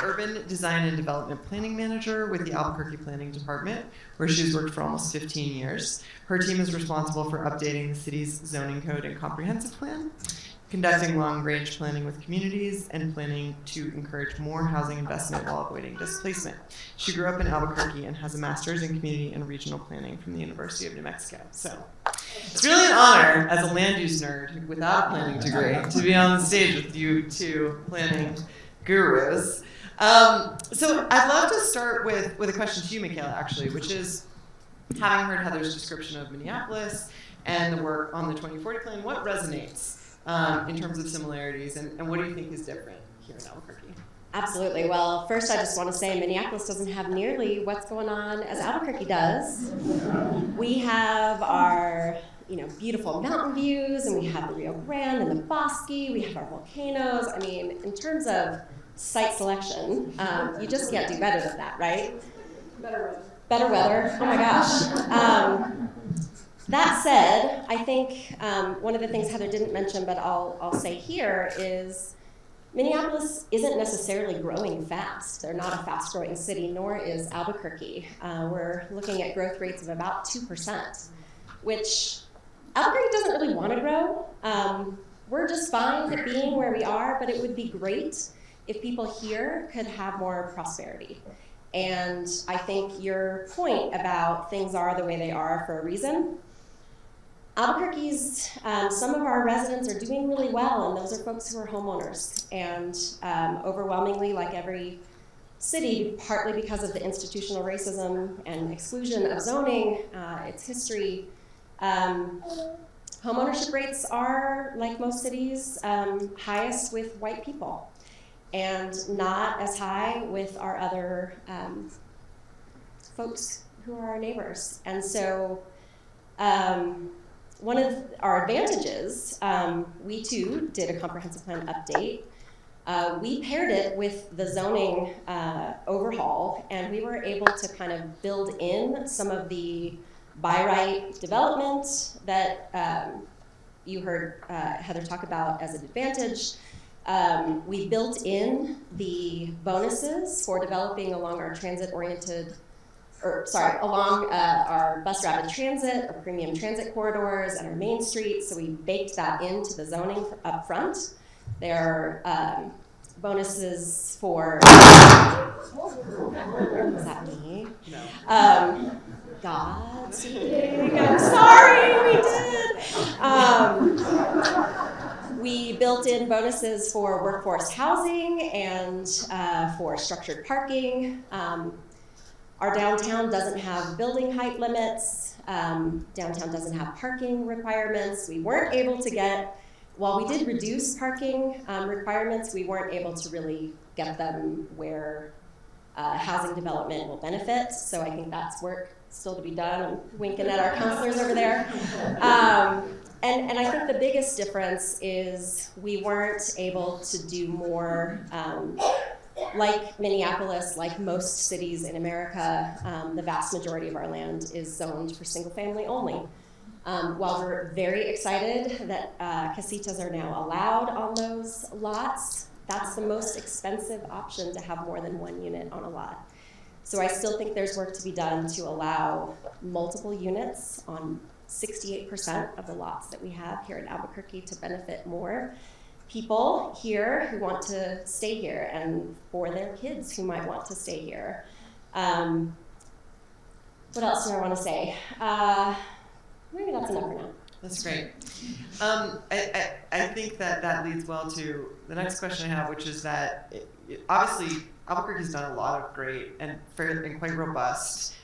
Urban Design and Development Planning Manager with the Albuquerque Planning Department, where she's worked for almost 15 years. Her team is responsible for updating the city's zoning code and comprehensive plan. conducting long-range planning with communities, and planning to encourage more housing investment while avoiding displacement. She grew up in Albuquerque and has a master's in community and regional planning from the University of New Mexico. So it's really an honor as a land use nerd without a planning degree to be on the stage with you two planning gurus. So I'd love to start with a question to you, Michaela, actually, which is, having heard Heather's description of Minneapolis and the work on the 2040 plan, what resonates in terms of similarities, and what do you think is different here in Albuquerque? Absolutely. Well, first I just want to say Minneapolis doesn't have nearly what's going on as Albuquerque does. We have our beautiful mountain views, and we have the Rio Grande and the Bosque, we have our volcanoes. I mean, in terms of site selection, you just can't do better than that, right? Better weather. Oh my gosh. That said, I think one of the things Heather didn't mention, but I'll say here, is Minneapolis isn't necessarily growing fast. They're not a fast-growing city, nor is Albuquerque. We're looking at growth rates of about 2%, which Albuquerque doesn't really want to grow. We're just fine being where we are, but it would be great if people here could have more prosperity. And I think your point about things are the way they are for a reason. Albuquerque's, some of our residents are doing really well, and those are folks who are homeowners. And overwhelmingly, like every city, partly because of the institutional racism and exclusion of zoning, its history, homeownership rates are, like most cities, highest with white people, and not as high with our other folks who are our neighbors. And so one of our advantages, we too did a comprehensive plan update. We paired it with the zoning overhaul, and we were able to kind of build in some of the by right development that you heard Heather talk about as an advantage. We built in the bonuses for developing along our along our bus rapid transit or premium transit corridors and our main streets. So we baked that into the zoning up front. There are bonuses for, was that me? No. God, I'm sorry, we did. We built in bonuses for workforce housing and for structured parking. Our downtown doesn't have building height limits. Downtown doesn't have parking requirements. We weren't able to get, while we did reduce parking requirements, we weren't able to really get them where housing development will benefit. So I think that's work still to be done. I'm winking at our counselors over there. And I think the biggest difference is we weren't able to do more, like Minneapolis, like most cities in America, the vast majority of our land is zoned for single family only. While we're very excited that casitas are now allowed on those lots, that's the most expensive option to have more than one unit on a lot. So I still think there's work to be done to allow multiple units on 68% of the lots that we have here in Albuquerque to benefit more people here who want to stay here and for their kids who might want to stay here. What else do I want to say? Maybe that's enough for now. That's great. I think that leads well to the next question I have, which is that obviously Albuquerque's done a lot of great and quite robust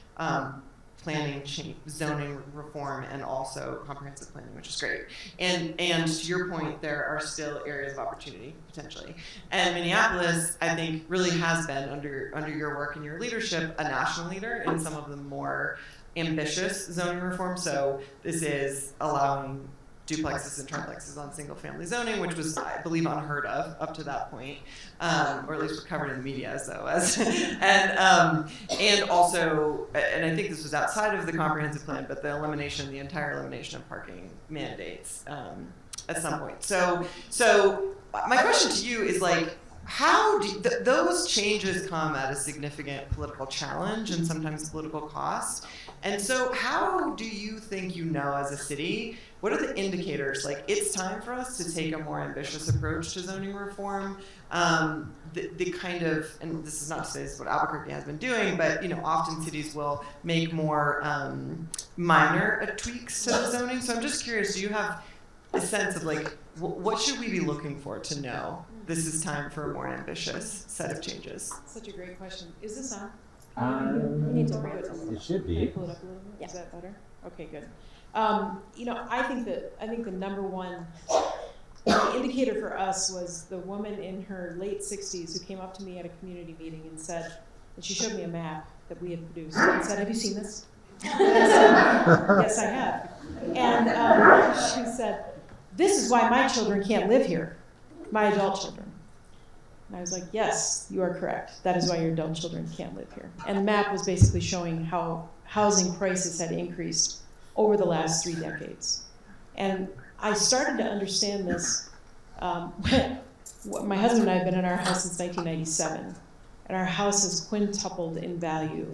planning, zoning reform, and also comprehensive planning, which is great. And to your point, there are still areas of opportunity potentially. And Minneapolis, I think, really has been under your work and your leadership a national leader in some of the more ambitious zoning reform. So this is allowing duplexes and triplexes on single-family zoning, which was, I believe, unheard of up to that point, or at least covered in the media as though as, and also, and I think this was outside of the comprehensive plan, but the entire elimination of parking mandates at some point. So my question to you is like, how do those changes come at a significant political challenge and sometimes political cost? And so how do you think as a city, what are the indicators? Like, it's time for us to take a more ambitious approach to zoning reform. The kind of, and this is not to say this is what Albuquerque has been doing, but often cities will make more minor tweaks to the zoning. So I'm just curious, do you have a sense of like, what should we be looking for to know this is time for a more ambitious set of changes? Such a great question. Is this on? We need to bring it a It should Can I be. pull it up a little bit? Yeah. Is that better? Okay, good. I think the number one indicator for us was the woman in her late 60s who came up to me at a community meeting and said, and she showed me a map that we had produced and said, "Have you seen this?" And I said, "Yes, I have." And she said, "This is why my children can't live here, my adult children." And I was like, "Yes, you are correct. That is why your adult children can't live here." And the map was basically showing how housing prices had increased over the last 3 decades. And I started to understand this when my husband and I have been in our house since 1997, and our house has quintupled in value.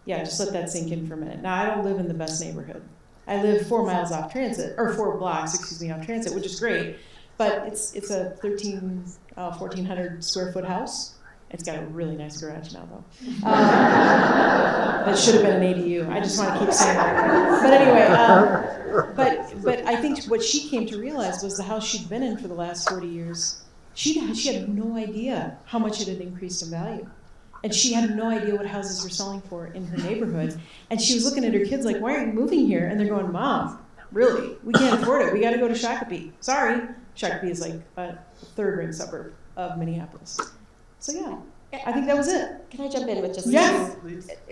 Yeah, just let that sink in for a minute. Now, I don't live in the best neighborhood. I live 4 miles off transit, or 4 blocks, off transit, which is great, but it's a 1,400 square foot house. It's got a really nice garage now, though. That should have been an ADU. I just want to keep saying that. But anyway, but I think what she came to realize was the house she'd been in for the last 40 years, she had no idea how much it had increased in value. And she had no idea what houses were selling for in her neighborhood. And she was looking at her kids like, "Why aren't you moving here?" And they're going, "Mom, really? We can't afford it. We got to go to Shakopee. Sorry." Shakopee is like a third-ring suburb of Minneapolis. So yeah, I think that was it. Can I jump in with just Yes.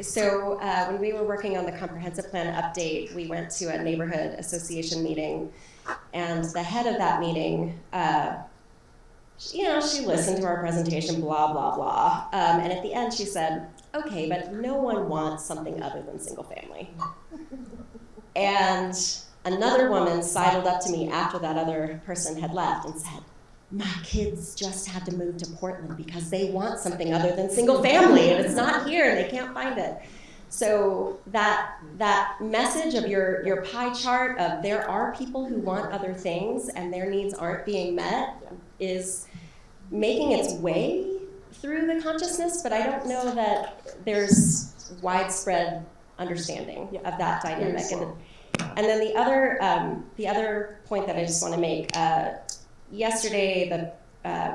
So when we were working on the comprehensive plan update, we went to a neighborhood association meeting, and the head of that meeting, she listened to our presentation, blah, blah, blah. And at the end she said, "Okay, but no one wants something other than single family." And another woman sidled up to me after that other person had left and said, "My kids just had to move to Portland because they want something other than single family, and it's not here, and they can't find it." So that message of your pie chart of there are people who want other things and their needs aren't being met is making its way through the consciousness, but I don't know that there's widespread understanding of that dynamic. And then the other point that I just want to make. Yesterday,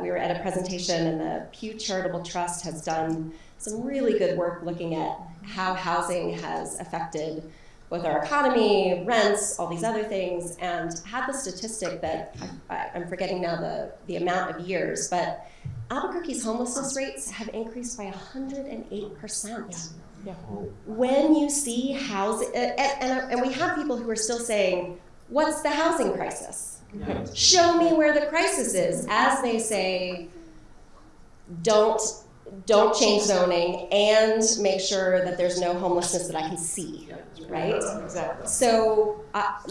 we were at a presentation, and the Pew Charitable Trust has done some really good work looking at how housing has affected both our economy, rents, all these other things, and had the statistic that I'm forgetting now the amount of years, but Albuquerque's homelessness rates have increased by 108%. Yeah. When you see housing, and we have people who are still saying, "What's the housing crisis? Show me where the crisis is," as they say, don't change zoning and make sure that there's no homelessness that I can see, right? Exactly. So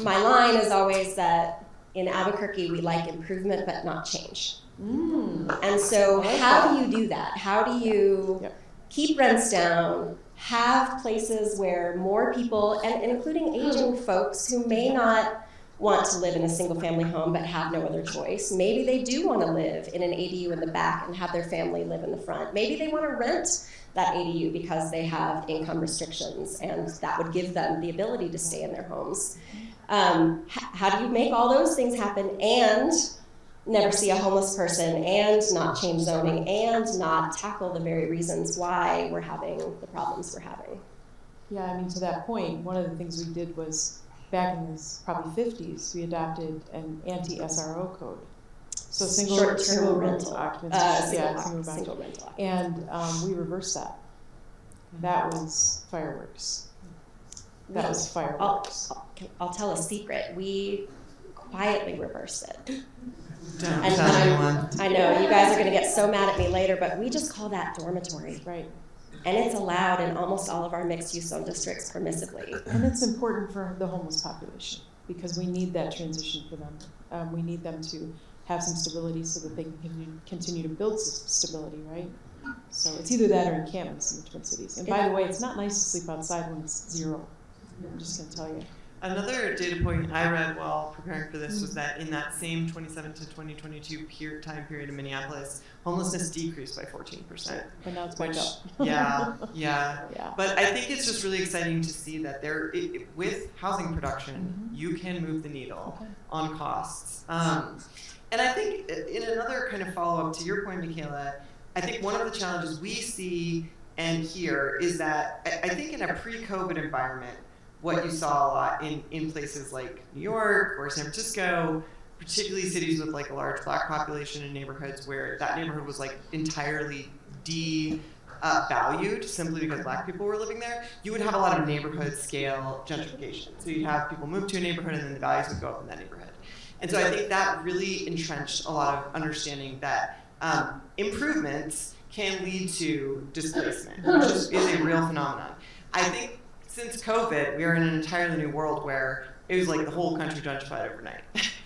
my line is always that in Albuquerque we like improvement but not change. And so how do you do that? How do you keep rents down, have places where more people, and including aging folks who may not want to live in a single family home but have no other choice. Maybe they do want to live in an ADU in the back and have their family live in the front. Maybe they want to rent that ADU because they have income restrictions and that would give them the ability to stay in their homes. How do you make all those things happen and never see a homeless person and not change zoning and not tackle the very reasons why we're having the problems we're having? Yeah, I mean, to that point, one of the things we did was back in the probably 50s, we adopted an anti-SRO code. So single rental occupancy. Single rental. And we reversed that. That was fireworks. That was fireworks. I'll tell a secret. We quietly reversed it. Don't And tell anyone. I know, you guys are going to get so mad at me later, but we just call that dormitory. Right. And it's allowed in almost all of our mixed-use zone districts permissively. And it's important for the homeless population because we need that transition for them. We need them to have some stability so that they can continue to build stability, right? So it's either that or encampments in the Twin Cities. And by the way, it's not nice to sleep outside when it's 0. I'm just going to tell you. Another data point I read while preparing for this was that in that same 27 to 2022 time period in Minneapolis, homelessness decreased by 14%. But now it's back up. Yeah. Yeah. But I think it's just really exciting to see that with housing production, you can move the needle on costs. And I think in another kind of follow-up to your point, Michaela, I think one of the challenges we see and hear is that I think in a pre-COVID environment, what you saw a lot in places like New York or San Francisco, particularly cities with like a large Black population in neighborhoods where that neighborhood was like entirely valued simply because Black people were living there, you would have a lot of neighborhood scale gentrification. So you'd have people move to a neighborhood and then the values would go up in that neighborhood. And so I think that really entrenched a lot of understanding that improvements can lead to displacement, which is a real phenomenon. I think since COVID, we are in an entirely new world where it was like the whole country gentrified overnight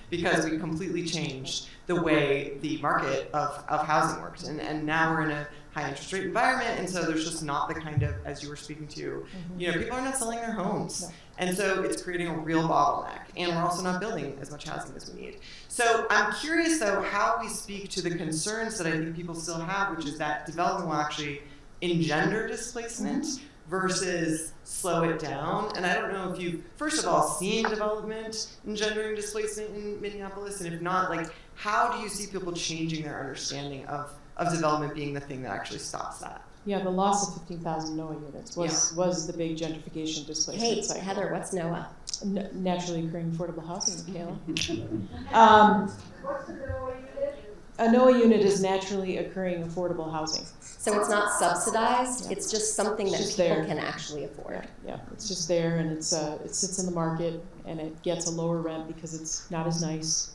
because we completely changed the way the market of housing works. And now we're in a high interest rate environment, and so there's just not the kind of, as you were speaking to, people are not selling their homes. And so it's creating a real bottleneck. And we're also not building as much housing as we need. So I'm curious, though, how we speak to the concerns that I think people still have, which is that development will actually engender displacement versus slow it down. And I don't know if you've, first of all, seen development engendering displacement in Minneapolis, and if not, like, how do you see people changing their understanding of development being the thing that actually stops that? Yeah, the loss of 15,000 NOAA units was the big gentrification displacement cycle. Hey, Heather, what's NOAA? Naturally occurring affordable housing, Michaela. What's a NOAA unit? A NOAA unit is naturally occurring affordable housing. So it's not subsidized, it's just something that people can actually afford. Yeah, it's just there, and it sits in the market, and it gets a lower rent because it's not as nice,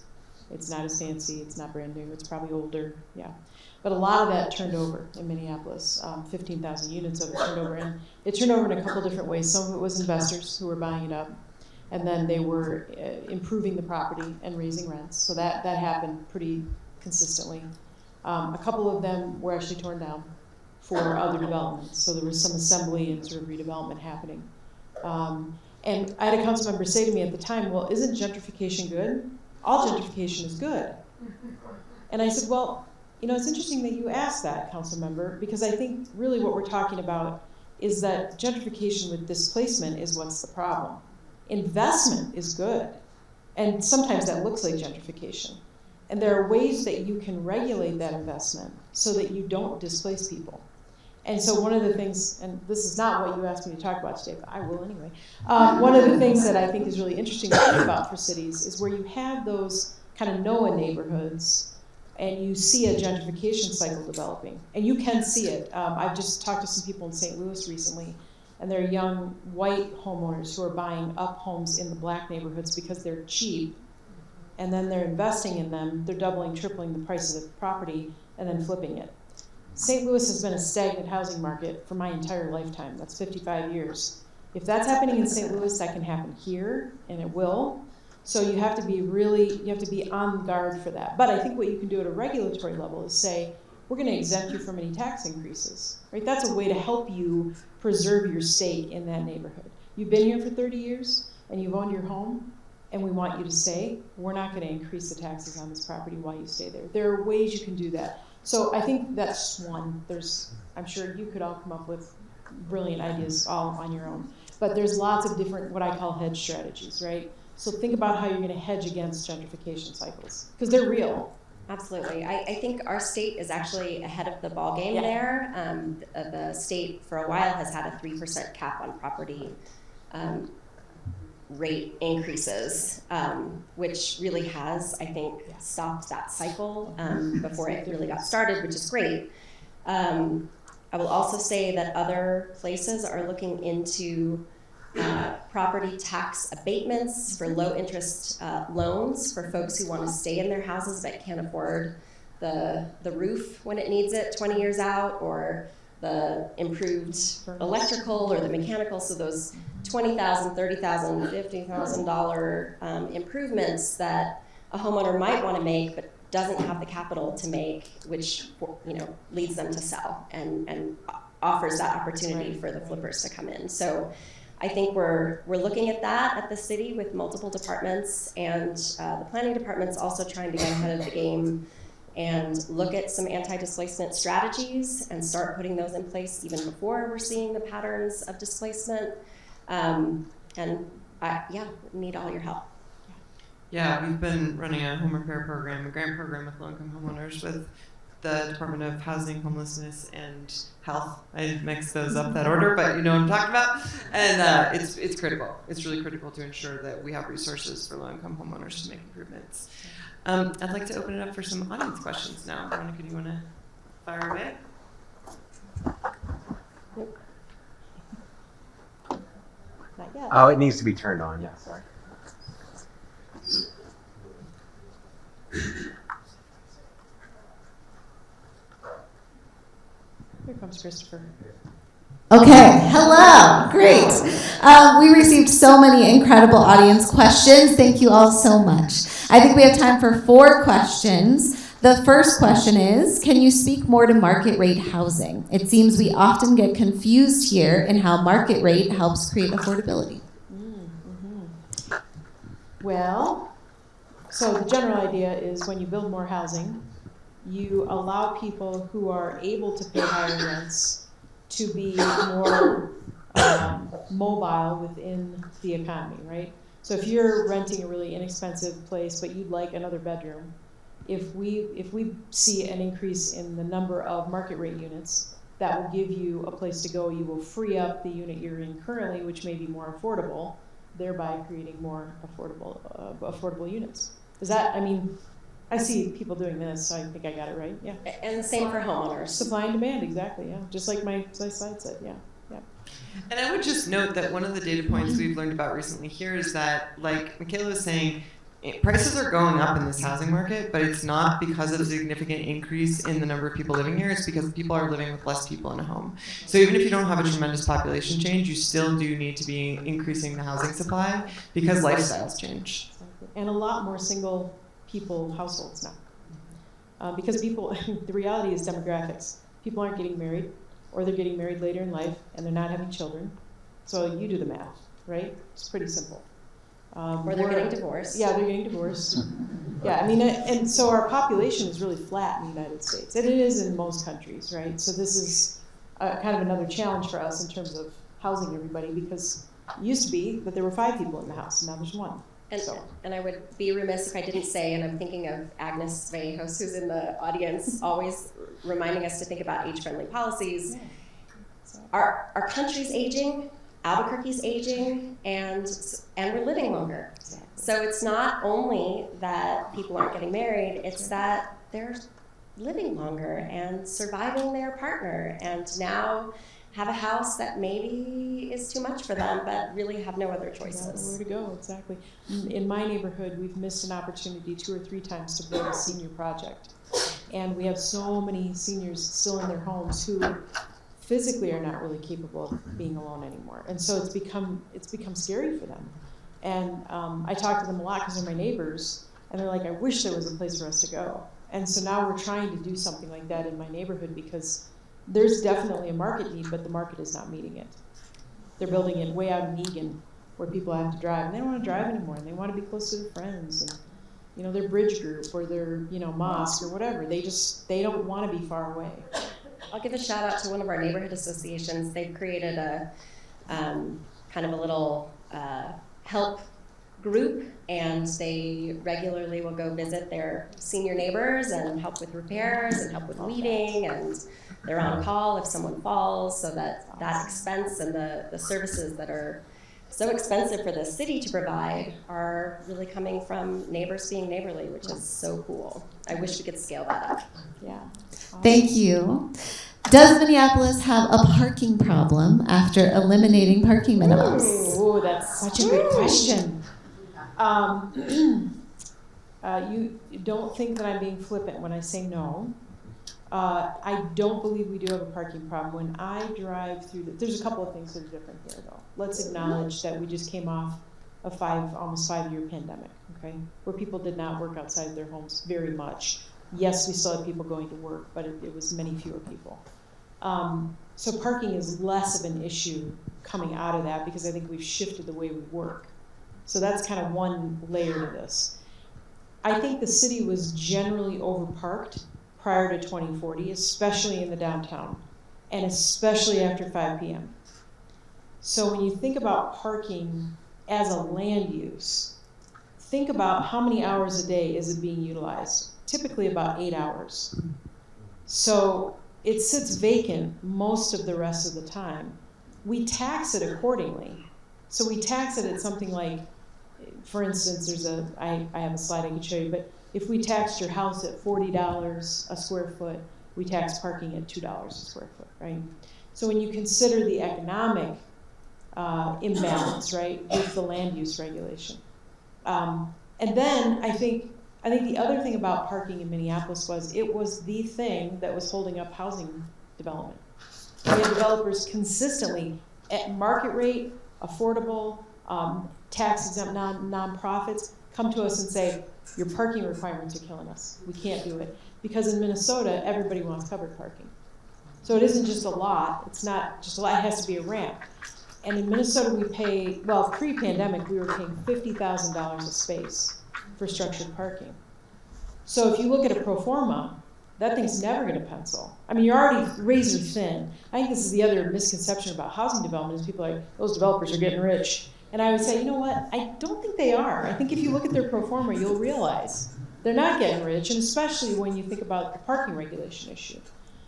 it's not as fancy, it's not brand new, it's probably older, But a lot of that turned over in Minneapolis. 15,000 units of it turned over, and it turned over in a couple different ways. Some of it was investors who were buying it up, and then they were improving the property and raising rents. So that happened pretty consistently. A couple of them were actually torn down for other developments. So there was some assembly and sort of redevelopment happening. And I had a council member say to me at the time, well, isn't gentrification good? All gentrification is good. And I said, well, it's interesting that you asked that, council member, because I think really what we're talking about is that gentrification with displacement is what's the problem. Investment is good, and sometimes that looks like gentrification. And there are ways that you can regulate that investment so that you don't displace people. And so one of the things, and this is not what you asked me to talk about today, but I will anyway. One of the things that I think is really interesting to think about for cities is where you have those kind of NOAA neighborhoods, and you see a gentrification cycle developing. And you can see it. I've just talked to some people in St. Louis recently, and they're young white homeowners who are buying up homes in the Black neighborhoods because they're cheap, and then they're investing in them. They're doubling, tripling the price of the property, and then flipping it. St. Louis has been a stagnant housing market for my entire lifetime. That's 55 years. If that's happening in St. Louis, that can happen here, and it will. So you have to be on guard for that. But I think what you can do at a regulatory level is say, we're going to exempt you from any tax increases, right? That's a way to help you preserve your stake in that neighborhood. You've been here for 30 years, and you've owned your home, and we want you to stay. We're not going to increase the taxes on this property while you stay there. There are ways you can do that. So I think that's one. I'm sure you could all come up with brilliant ideas all on your own. But there's lots of different, what I call hedge strategies, right? So think about how you're going to hedge against gentrification cycles, because they're real. Absolutely. I think our state is actually ahead of the ball game there. The state for a while has had a 3% cap on property rate increases, which really has, I think, stopped that cycle before it really got started, which is great. I will also say that other places are looking into property tax abatements for low interest loans for folks who want to stay in their houses but can't afford the roof when it needs it 20 years out, or the improved electrical or the mechanical. So those $20,000, $30,000, $50,000 improvements that a homeowner might want to make but doesn't have the capital to make, which leads them to sell and offers that opportunity for the flippers to come in. So I think we're looking at that at the city with multiple departments, and the planning department's also trying to get ahead of the game and look at some anti-displacement strategies and start putting those in place even before we're seeing the patterns of displacement. Yeah, need all your help. Yeah, we've been running a home repair program, a grant program with low-income homeowners with the Department of Housing, Homelessness, and Health. I mixed those up that order, but you know what I'm talking about. And it's critical. It's really critical to ensure that we have resources for low-income homeowners to make improvements. I'd like to open it up for some audience questions now. Veronica, do you want to fire away? Not yet. Oh, it needs to be turned on. Yeah, sorry. Here comes Christopher. Okay, hello, great. We received so many incredible audience questions. Thank you all so much. I think we have time for 4 questions. The first question is, can you speak more to market rate housing? It seems we often get confused here in how market rate helps create affordability. Well, so the general idea is when you build more housing, you allow people who are able to pay higher rents to be more mobile within the economy, right? So if you're renting a really inexpensive place, but you'd like another bedroom, if we see an increase in the number of market rate units, that will give you a place to go. You will free up the unit you're in currently, which may be more affordable, thereby creating more affordable units. Is that, I mean, I see people doing this, so I think I got it right, yeah. And the same for homeowners. Supply and demand, exactly, yeah. Just like my slide said, yeah. And I would just note that one of the data points we've learned about recently here is that, like Michaela was saying, prices are going up in this housing market, but it's not because of a significant increase in the number of people living here. It's because people are living with less people in a home. So even if you don't have a tremendous population change, you still do need to be increasing the housing supply because lifestyles change. And a lot more single people households now. Because people, the reality is demographics. People aren't getting married, or they're getting married later in life, and they're not having children. So you do the math, right? It's pretty simple. Or they're getting divorced. Yeah, they're getting divorced. Yeah, I mean, and so our population is really flat in the United States, and it is in most countries, right? So this is kind of another challenge for us in terms of housing everybody, because it used to be that there were 5 people in the house, and now there's 1. And I would be remiss if I didn't say, and I'm thinking of Agnes Vallejos, who's in the audience, always reminding us to think about age-friendly policies. Yeah. Our country's aging, Albuquerque's aging, and we're living longer. So it's not only that people aren't getting married, it's that they're living longer and surviving their partner, and now have a house that maybe is too much for them, but really have no other choices. Where to go, exactly. In my neighborhood, we've missed an opportunity 2 or 3 times to build a senior project. And we have so many seniors still in their homes who physically are not really capable of being alone anymore. And so it's become scary for them. And I talk to them a lot because they're my neighbors, and they're like, I wish there was a place for us to go. And so now we're trying to do something like that in my neighborhood, because there's definitely a market need, but the market is not meeting it. They're building it way out in Egan, where people have to drive, and they don't want to drive anymore, and they want to be close to their friends, and their bridge group or their mosque or whatever. They don't want to be far away. I'll give a shout out to one of our neighborhood associations. They've created a kind of a little help group, and they regularly will go visit their senior neighbors and help with repairs and help with weeding, and they're on call if someone falls, so that expense and the services that are so expensive for the city to provide are really coming from neighbors being neighborly, which is so cool. I wish we could scale that up. Yeah. Awesome. Thank you. Does Minneapolis have a parking problem after eliminating parking minimums? Ooh, that's such a good question. You don't think that I'm being flippant when I say no. I don't believe we do have a parking problem. When I drive through there's a couple of things that are different here, though. Let's acknowledge that we just came off a almost 5-year pandemic, okay, where people did not work outside their homes very much. Yes, we still had people going to work, but it was many fewer people. So parking is less of an issue coming out of that because I think we've shifted the way we work. So that's kind of one layer to this. I think the city was generally overparked prior to 2040, especially in the downtown, and especially after 5 p.m. So when you think about parking as a land use, think about how many hours a day is it being utilized? Typically about 8 hours. So it sits vacant most of the rest of the time. We tax it accordingly. So we tax it at something like, for instance, I have a slide I can show you, but if we taxed your house at $40 a square foot, we tax parking at $2 a square foot, right? So when you consider the economic imbalance, right, with the land use regulation. And then I think the other thing about parking in Minneapolis was it was the thing that was holding up housing development. We had developers consistently at market rate, affordable, tax-exempt nonprofits come to us and say, your parking requirements are killing us. We can't do it. Because in Minnesota, everybody wants covered parking. So it isn't just a lot. It's not just a lot. It has to be a ramp. And in Minnesota, we pay, well, pre-pandemic, we were paying $50,000 a space for structured parking. So if you look at a pro forma, that thing's never going to pencil. I mean, you're already razor thin. I think this is the other misconception about housing development is people are like, those developers are getting rich. And I would say, you know what? I don't think they are. I think if you look at their pro forma, you'll realize they're not getting rich, and especially when you think about the parking regulation issue.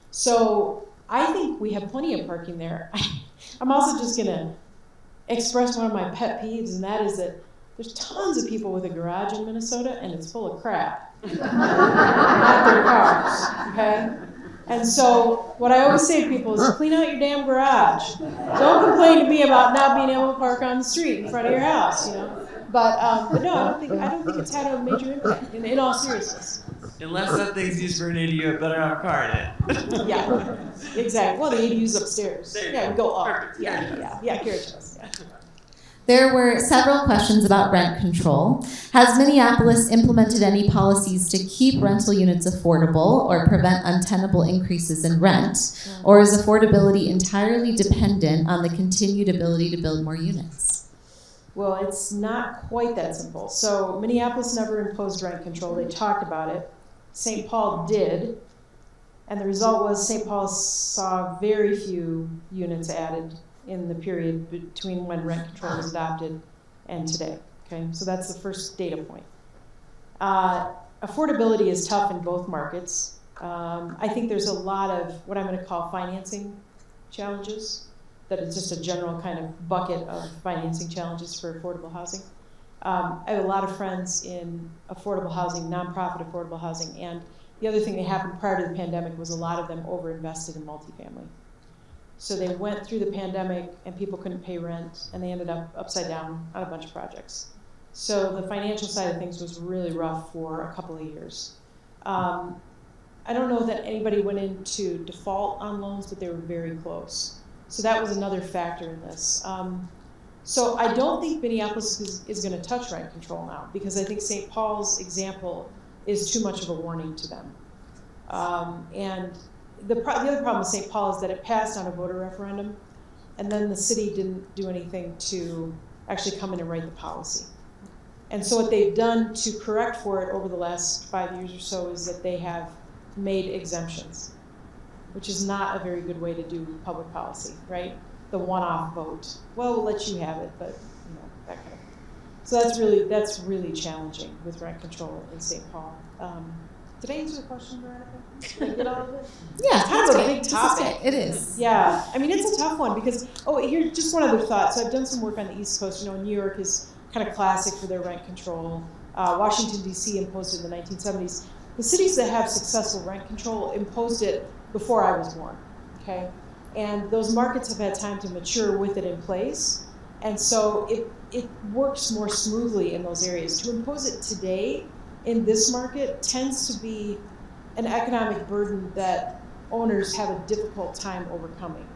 So I think we have plenty of parking there. I'm also just going to express one of my pet peeves, and that is that there's tons of people with a garage in Minnesota, and it's full of crap. Not their cars, okay? And so what I always say to people is clean out your damn garage. Don't complain to me about not being able to park on the street in front of your house, you know? But no, I don't think it's had a major impact, in all seriousness. Unless that thing's used for an ADU, it better have a car in it. Yeah, exactly. Well, the ADU's upstairs. There you Yeah, go. we go up. Perfect. Yeah, Carrot Toast, yeah. There were several questions about rent control. Has Minneapolis implemented any policies to keep rental units affordable or prevent untenable increases in rent? Or is affordability entirely dependent on the continued ability to build more units? Well, it's not quite that simple. So Minneapolis never imposed rent control. They talked about it. St. Paul did. And the result was St. Paul saw very few units added in the period between when rent control was adopted and today. Okay, so that's the first data point. Affordability is tough in both markets. I think there's a lot of what I'm going to call financing challenges. That is just a general kind of bucket of financing challenges for affordable housing. I have a lot of friends in affordable housing, nonprofit affordable housing, and the other thing that happened prior to the pandemic was a lot of them overinvested in multifamily. So they went through the pandemic and people couldn't pay rent and they ended up upside down on a bunch of projects. So the financial side of things was really rough for a couple of years. I don't know that anybody went into default on loans, but they were very close. So that was another factor in this. So I don't think Minneapolis is going to touch rent control now because I think St. Paul's example is too much of a warning to them. And the other problem with St. Paul is that it passed on a voter referendum, and then the city didn't do anything to actually come in and write the policy. And so what they've done to correct for it over the last 5 years or so is that they have made exemptions, which is not a very good way to do public policy, right? The one-off vote. Well, we'll let you have it, but you know, that kind of. So that's really challenging with rent control in St. Paul. Did I answer the question, Veronica? Did I get all of it? Yeah, It's kind of a big topic. It is. Yeah, I mean, it's a tough one because, here's just one other thought. So I've done some work on the East Coast. You know, New York is kind of classic for their rent control. Washington, D.C. imposed it in the 1970s. The cities that have successful rent control imposed it before I was born, okay? And those markets have had time to mature with it in place. And so it works more smoothly in those areas. To impose it today in this market tends to be an economic burden that owners have a difficult time overcoming.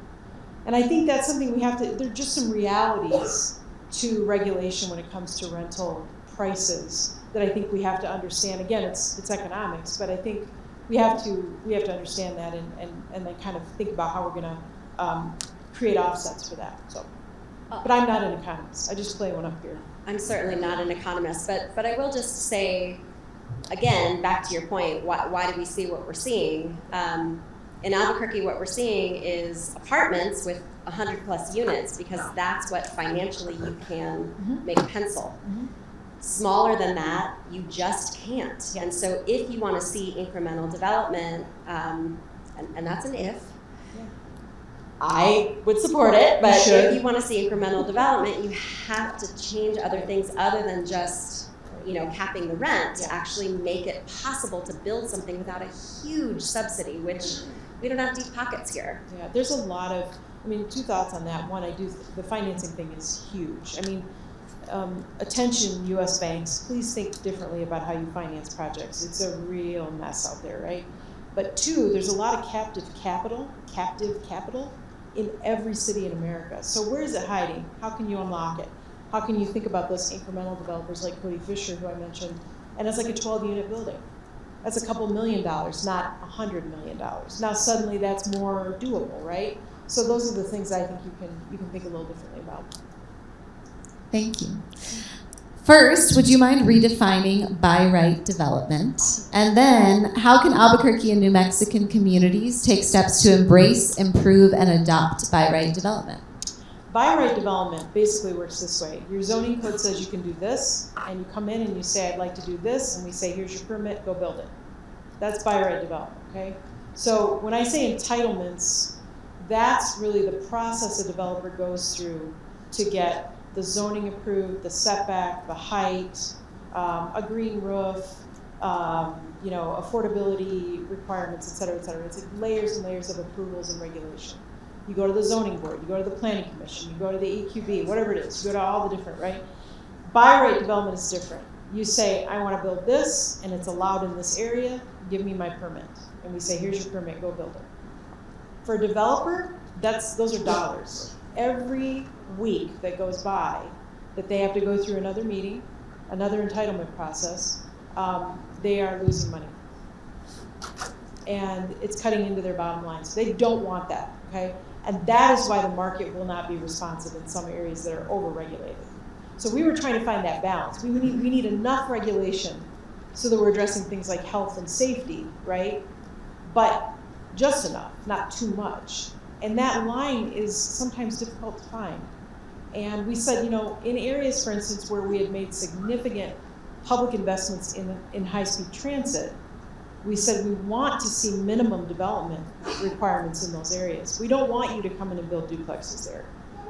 And I think that's something we have to, there are just some realities to regulation when it comes to rental prices that I think we have to understand. Again, it's economics, but I think we have to understand that and then kind of think about how we're going to create offsets for that. So But I'm not an economist. I just play one up here. I'm certainly not an economist, but I will just say, again, back to your point, why do we see what we're seeing? In Albuquerque, what we're seeing is apartments with 100+ units, because that's what financially you can make pencil. Smaller than that, you just can't. And so if you want to see incremental development, and that's an if, I would support it, but if you want to see incremental development, you have to change other things other than just, capping the rent to actually make it possible to build something without a huge subsidy, which we don't have deep pockets here. Yeah, there's a lot of, two thoughts on that. One, the financing thing is huge. Attention U.S. banks, please think differently about how you finance projects. It's a real mess out there, right? But two, there's a lot of captive capital in every city in America. So where is it hiding? How can you unlock it? How can you think about those incremental developers like Cody Fisher, who I mentioned, and it's like a 12-unit building. That's a couple $1 million, not $100 million. Now suddenly that's more doable, right? So those are the things I think you can think a little differently about. Thank you. First, would you mind redefining by right development? And then, how can Albuquerque and New Mexican communities take steps to embrace, improve, and adopt by right development? By right development basically works this way. Your zoning code says you can do this, and you come in and you say, I'd like to do this, and we say, here's your permit, go build it. That's by right development, okay? So when I say entitlements, that's really the process a developer goes through to get the zoning approved, the setback, the height, a green roof, affordability requirements, et cetera, et cetera. It's like layers and layers of approvals and regulation. You go to the zoning board, you go to the planning commission, you go to the EQB, whatever it is, you go to all the different, right? By right development is different. You say, I want to build this, and it's allowed in this area, give me my permit. And we say, here's your permit, go build it. For a developer, those are dollars. Every week that goes by that they have to go through another meeting, another entitlement process, they are losing money. And it's cutting into their bottom line. So they don't want that, okay? And that is why the market will not be responsive in some areas that are over-regulated. So we were trying to find that balance. We need enough regulation so that we're addressing things like health and safety, right? But just enough, not too much. And that line is sometimes difficult to find. And we said, in areas, for instance, where we had made significant public investments in high-speed transit, we said we want to see minimum development requirements in those areas. We don't want you to come in and build duplexes there.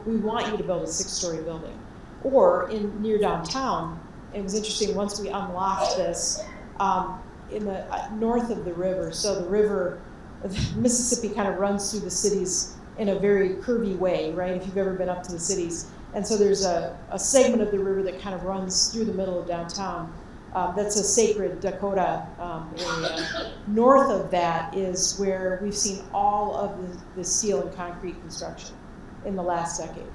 We want you to build a 6-story building. Or near downtown, it was interesting, once we unlocked this, in the north of the river, so the river, Mississippi kind of runs through the cities in a very curvy way, right, if you've ever been up to the cities. And so there's a segment of the river that kind of runs through the middle of downtown. That's a sacred Dakota area. North of that is where we've seen all of the steel and concrete construction in the last decade.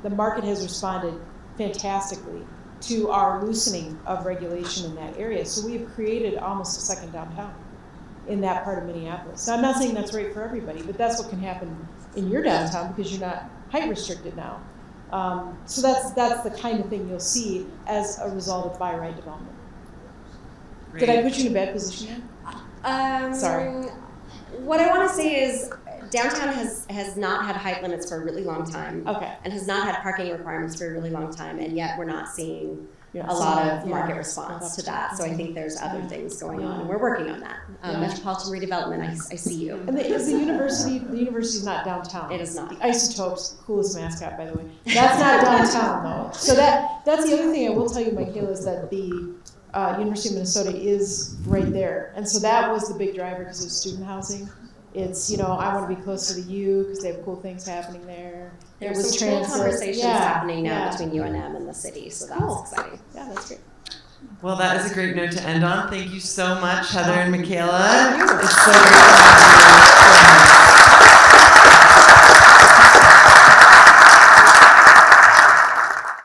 The market has responded fantastically to our loosening of regulation in that area. So we have created almost a second downtown in that part of Minneapolis. Now, I'm not saying that's right for everybody, but that's what can happen in your downtown because you're not height restricted now. So that's the kind of thing you'll see as a result of by right development. Did I put you in a bad position yet? Sorry. What I want to say is downtown has not had height limits for a really long time. Okay. And has not had parking requirements for a really long time, and yet we're not seeing a lot of market response to that. So I think there's other things going on, and we're working on that. Metropolitan redevelopment, I see you. And the university is not downtown. It is not. The Isotopes, coolest mascot, by the way. That's not downtown, though. So that's the other thing I will tell you, Michaela, is that the University of Minnesota is right there. And so that was the big driver because of student housing. It's, I want to be close to the U because they have cool things happening there. There's some cool conversations happening now between UNM and the city, so that's exciting. Yeah, that's great. Well, that is a great note to end on. Thank you so much, Heather and Michaela. It's so great.